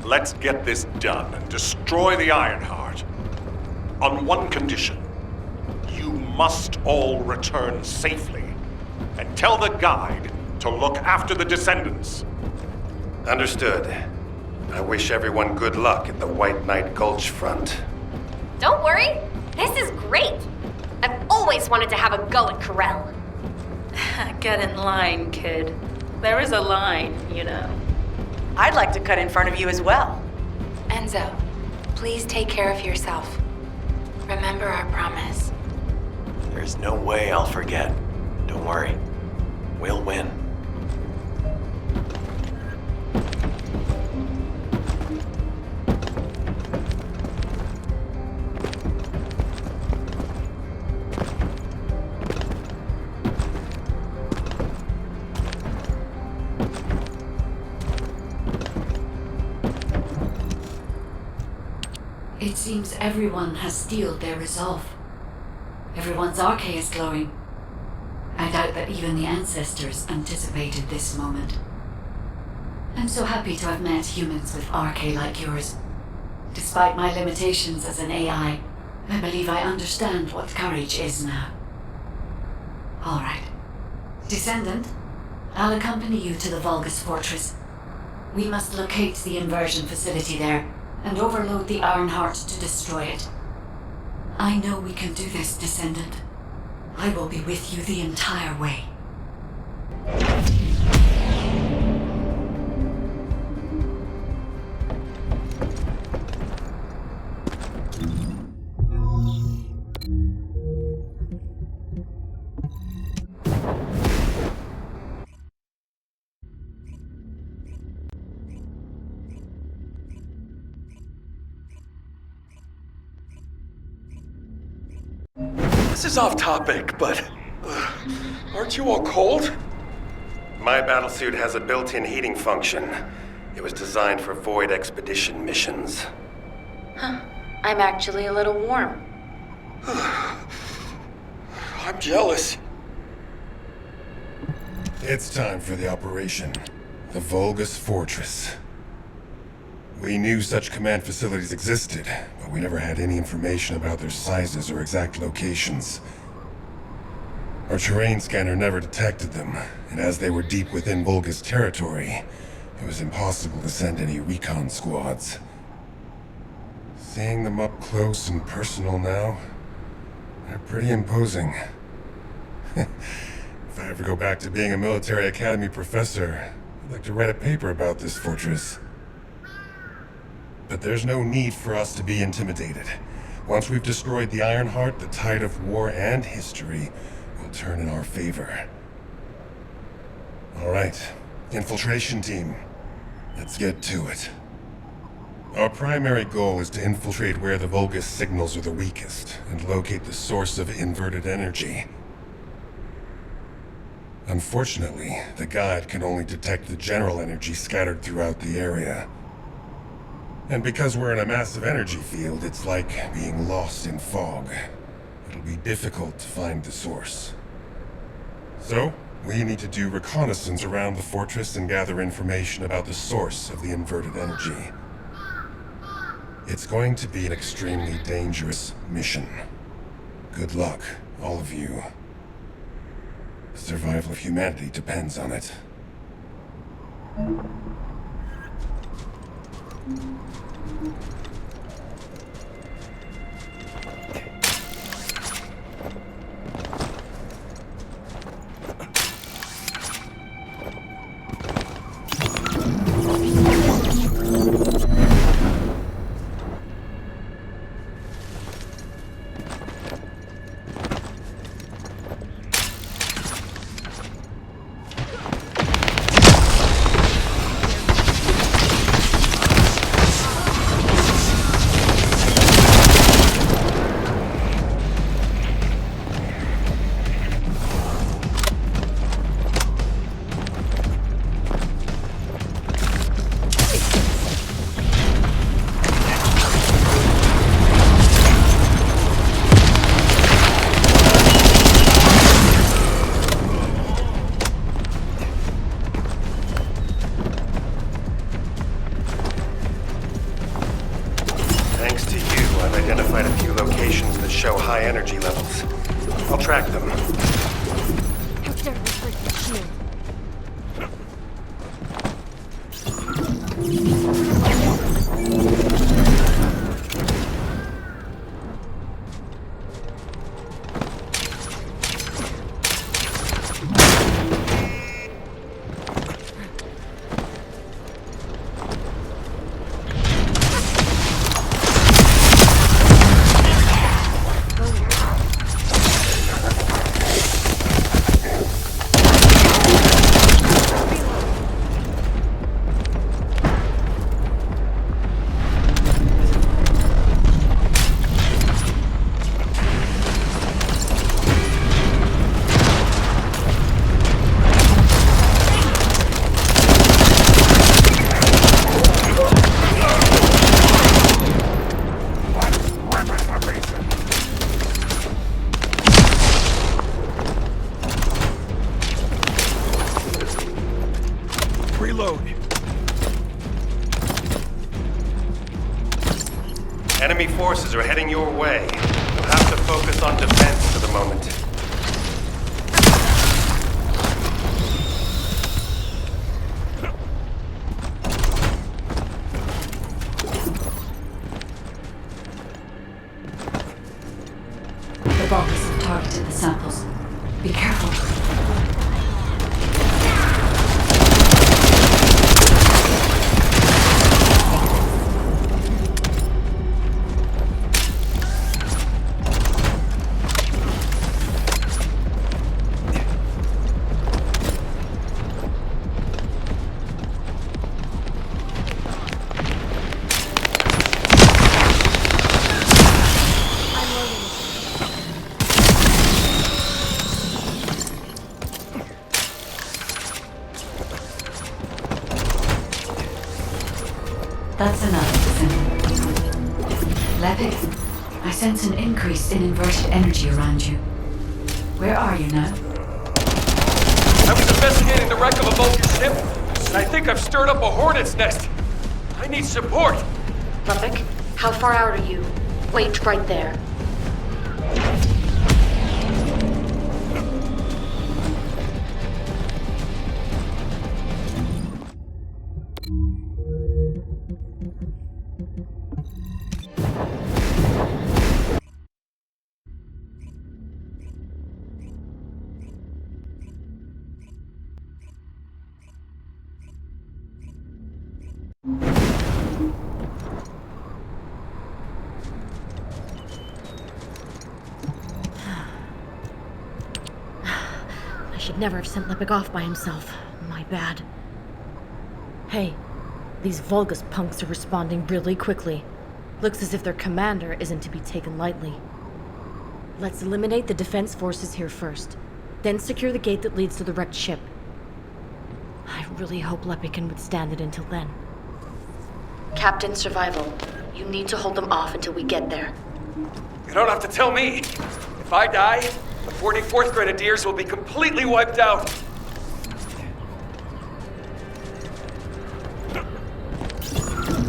Let's get this done and destroy the Ironheart. On one condition. You must all return safely. And tell the guide to look after the Descendants. Understood. I wish everyone good luck at the White Knight Gulch front. Don't worry. This is great. I've always wanted to have a go at Corel. Get in line, kid. There is a line, you know. I'd like to cut in front of you as well. Enzo, please take care of yourself. Remember our promise. There's no way I'll forget. Don't worry. We'll win. It seems everyone has steeled their resolve. Everyone's arche is glowing. I doubt that even the ancestors anticipated this moment. I'm so happy to have met humans with arche like yours. Despite my limitations as an AI, I believe I understand what courage is now. All right. Descendant, I'll accompany you to the Vulgus Fortress. We must locate the inversion facility there and overload the Ironheart to destroy it. I know we can do this, Descendant. I will be with you the entire way. This is off topic, but aren't you all cold? My battlesuit has a built-in heating function. It was designed for void expedition missions. Huh. I'm actually a little warm. I'm jealous. It's time for the operation. The Vulgus Fortress. We knew such command facilities existed, but we never had any information about their sizes or exact locations. Our terrain scanner never detected them, and as they were deep within Vulgus territory, it was impossible to send any recon squads. Seeing them up close and personal now, they're pretty imposing. If I ever go back to being a military academy professor, I'd like to write a paper about this fortress. But there's no need for us to be intimidated. Once we've destroyed the Ironheart, the tide of war and history will turn in our favor. All right, infiltration team. Let's get to it. Our primary goal is to infiltrate where the Vulgus signals are the weakest and locate the source of inverted energy. Unfortunately, the guide can only detect the general energy scattered throughout the area. And because we're in a massive energy field, it's like being lost in fog. It'll be difficult to find the source. So, we need to do reconnaissance around the fortress and gather information about the source of the inverted energy. It's going to be an extremely dangerous mission. Good luck, all of you. The survival of humanity depends on it. identified a few locations that show high energy levels. I'll track them. How dare we break the shield? Enemy forces are heading your way. You'll have to focus on defense for the moment. The Vulgus have targeted the samples. Be careful. That's enough, Lepic, I sense an increase in inverted energy around you. Where are you now? I was investigating the wreck of a Vulcan ship, and I think I've stirred up a hornet's nest. I need support. Lepic, how far out are you? Wait, right there. I should never have sent Lepic off by himself. My bad. Hey, these Vulgus punks are responding really quickly. Looks as if their commander isn't to be taken lightly. Let's eliminate the defense forces here first, then secure the gate that leads to the wrecked ship. I really hope Lepic can withstand it until then. Captain Survival, you need to hold them off until we get there. You don't have to tell me. If I die, the 44th Grenadiers will be completely wiped out.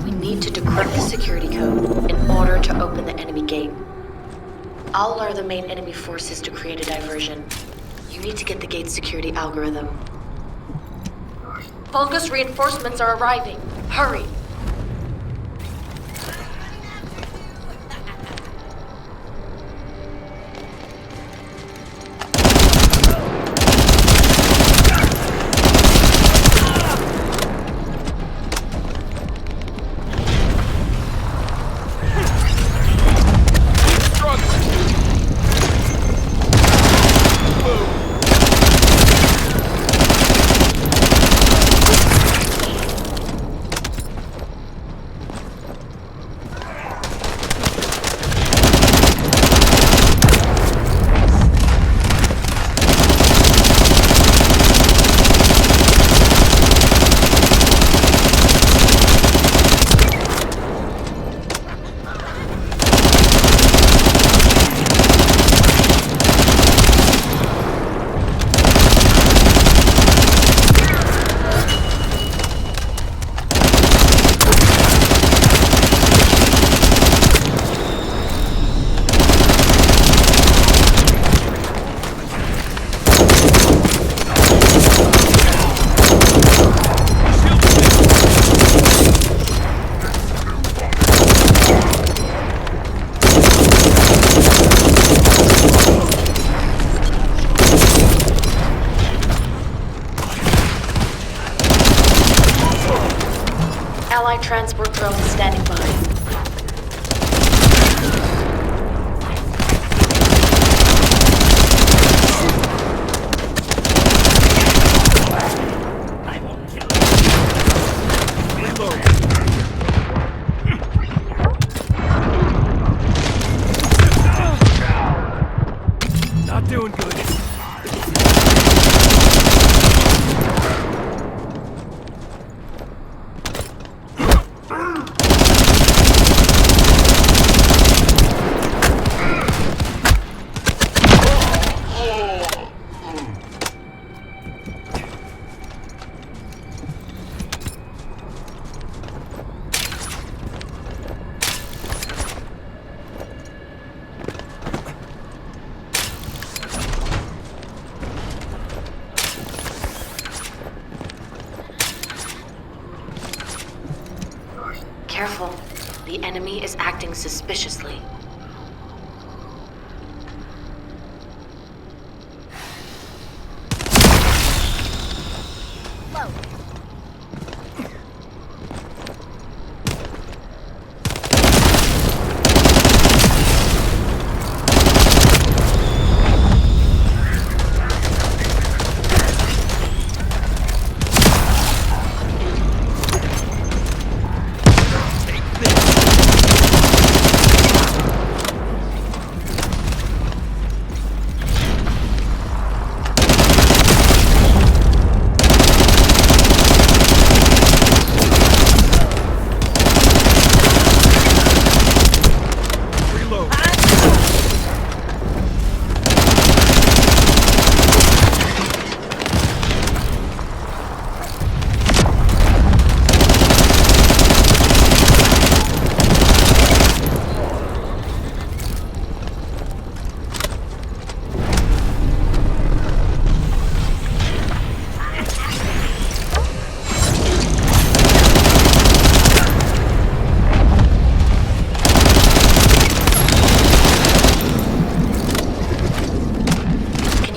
We need to decrypt the security code in order to open the enemy gate. I'll lure the main enemy forces to create a diversion. You need to get the gate's security algorithm. Vulgus reinforcements are arriving. Hurry! Drone standing by. Not doing good. Careful. The enemy is acting suspiciously.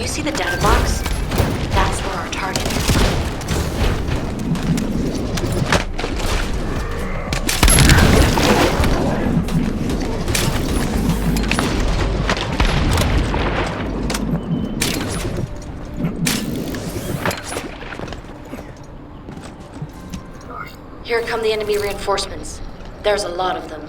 See the data box? That's where our target is. Here come the enemy reinforcements. There's a lot of them.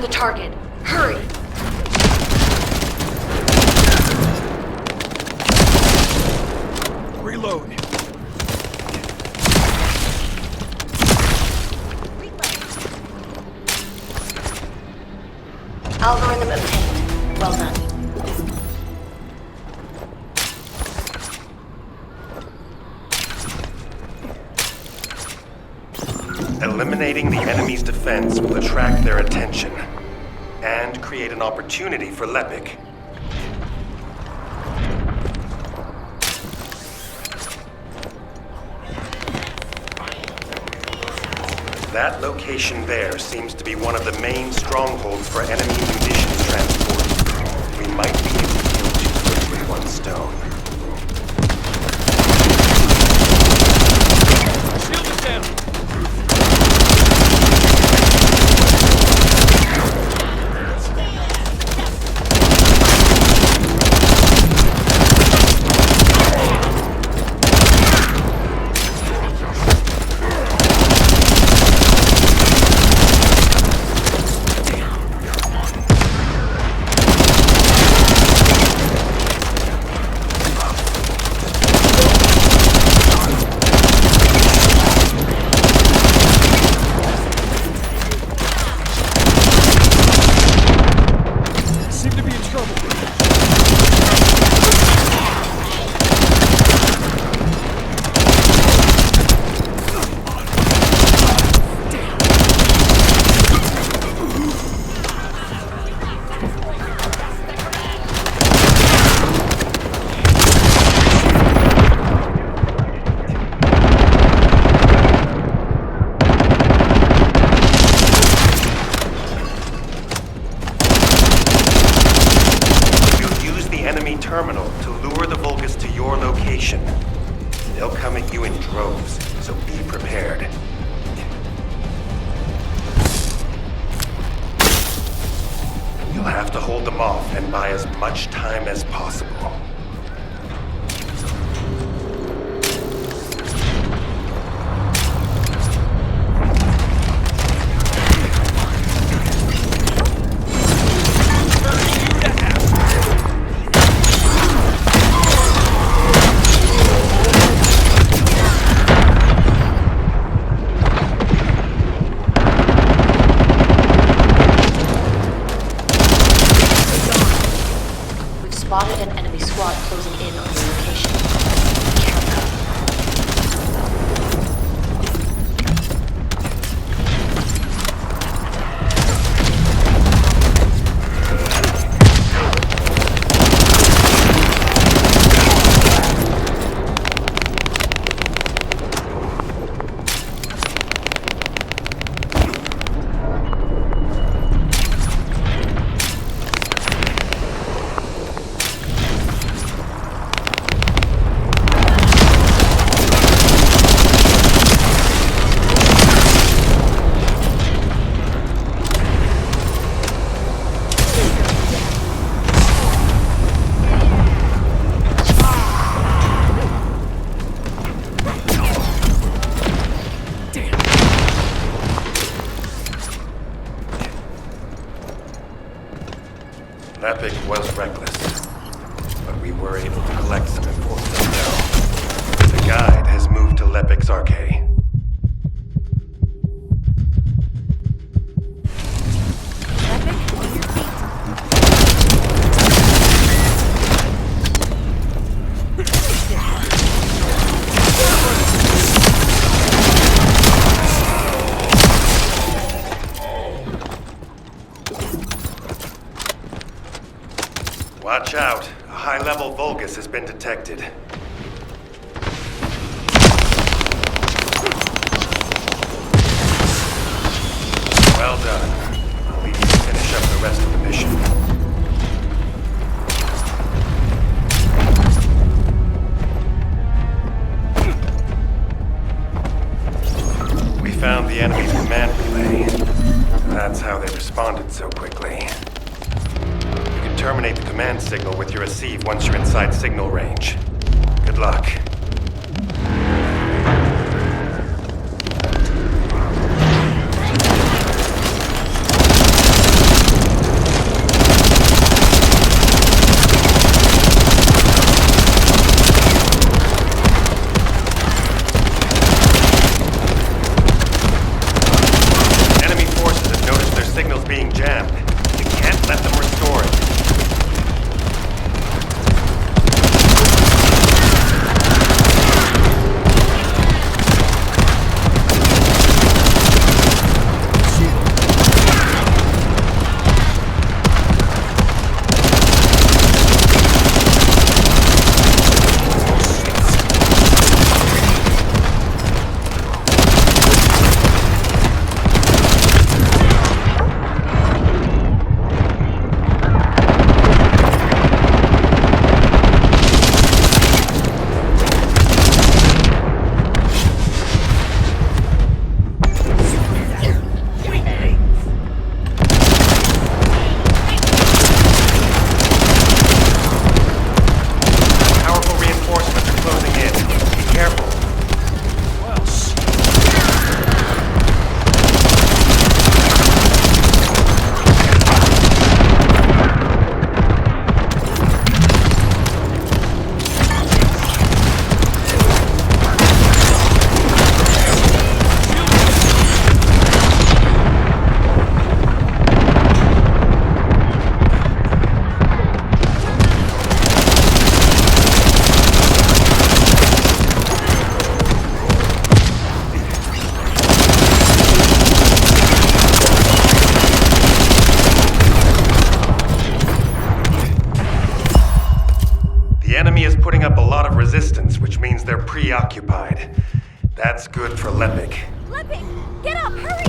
Target. Hurry! Reload. Algorithm obtained. Well done. Eliminating the enemy's defense will attract their attention and create an opportunity for Lepic. That location there seems to be one of the main strongholds for enemy munitions transport. We might be able to kill two birds with one stone. terminal to lure the Vulgus to your location. They'll come at you in droves, so be prepared. You'll have to hold them off and buy as much time as possible. Spotted an enemy squad closing in on your location. Careful. Epic was reckless, but we were able to collect some important intel. The guide has moved to Lepic's Arcade. Watch out. A high-level Vulgus has been detected. Well done. I'll leave you to finish up the rest of the mission. We found the enemy's command relay. That's how they responded so quickly. Terminate the command signal with your receive once you're inside signal range. Good luck. Enemy forces have noticed their signals being jammed. We can't let them restore it. Resistance, which means they're preoccupied. That's good for Lepic. Lepic, get up, hurry!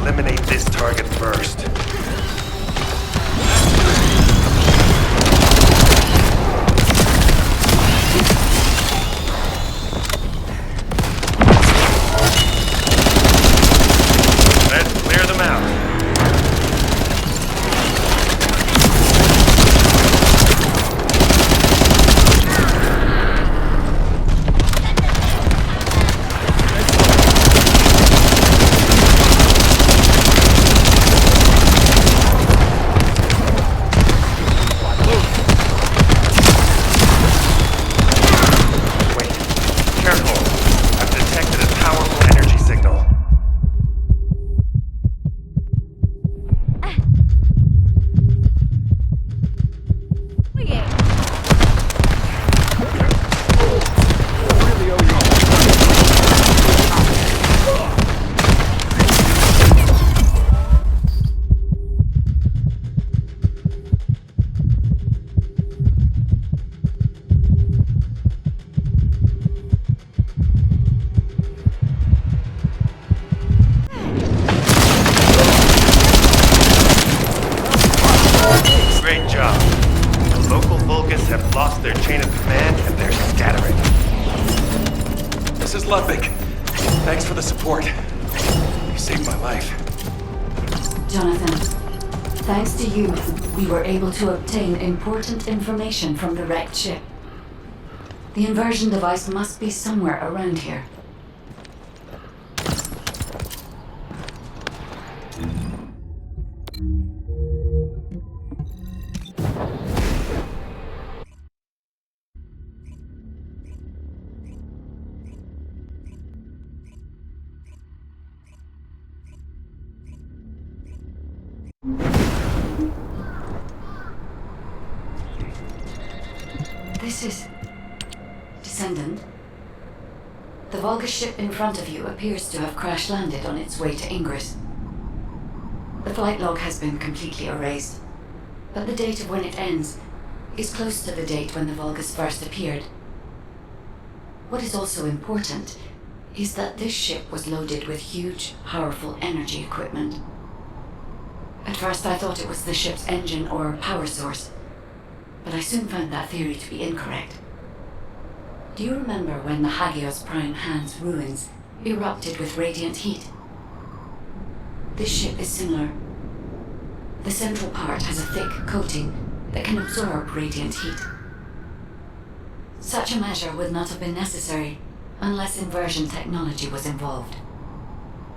eliminate this target first. Let's clear them out. Great job. The local Vulgus have lost their chain of command and they're scattering. This is Ludwig. Thanks for the support. You saved my life. Jonathan, thanks to you, we were able to obtain important information from the wrecked ship. The inversion device must be somewhere around here. This is... Descendant? The Vulgus ship in front of you appears to have crash-landed on its way to Ingress. The flight log has been completely erased, but the date of when it ends is close to the date when the Vulgus first appeared. What is also important is that this ship was loaded with huge, powerful energy equipment. At first I thought it was the ship's engine or power source, but I soon found that theory to be incorrect. Do you remember when the Hagios Prime Hand's ruins erupted with radiant heat? This ship is similar. The central part has a thick coating that can absorb radiant heat. Such a measure would not have been necessary unless inversion technology was involved.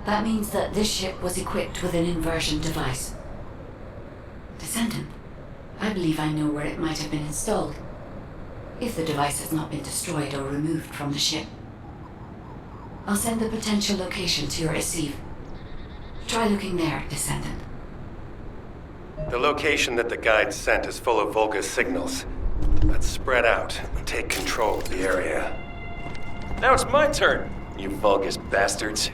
That means that this ship was equipped with an inversion device. Descendant, I believe I know where it might have been installed, if the device has not been destroyed or removed from the ship. I'll send the potential location to your receive. Try looking there, Descendant. The location that the guide sent is full of Vulgus signals. Let's spread out and take control of the area. Now it's my turn. You Vulgus bastards.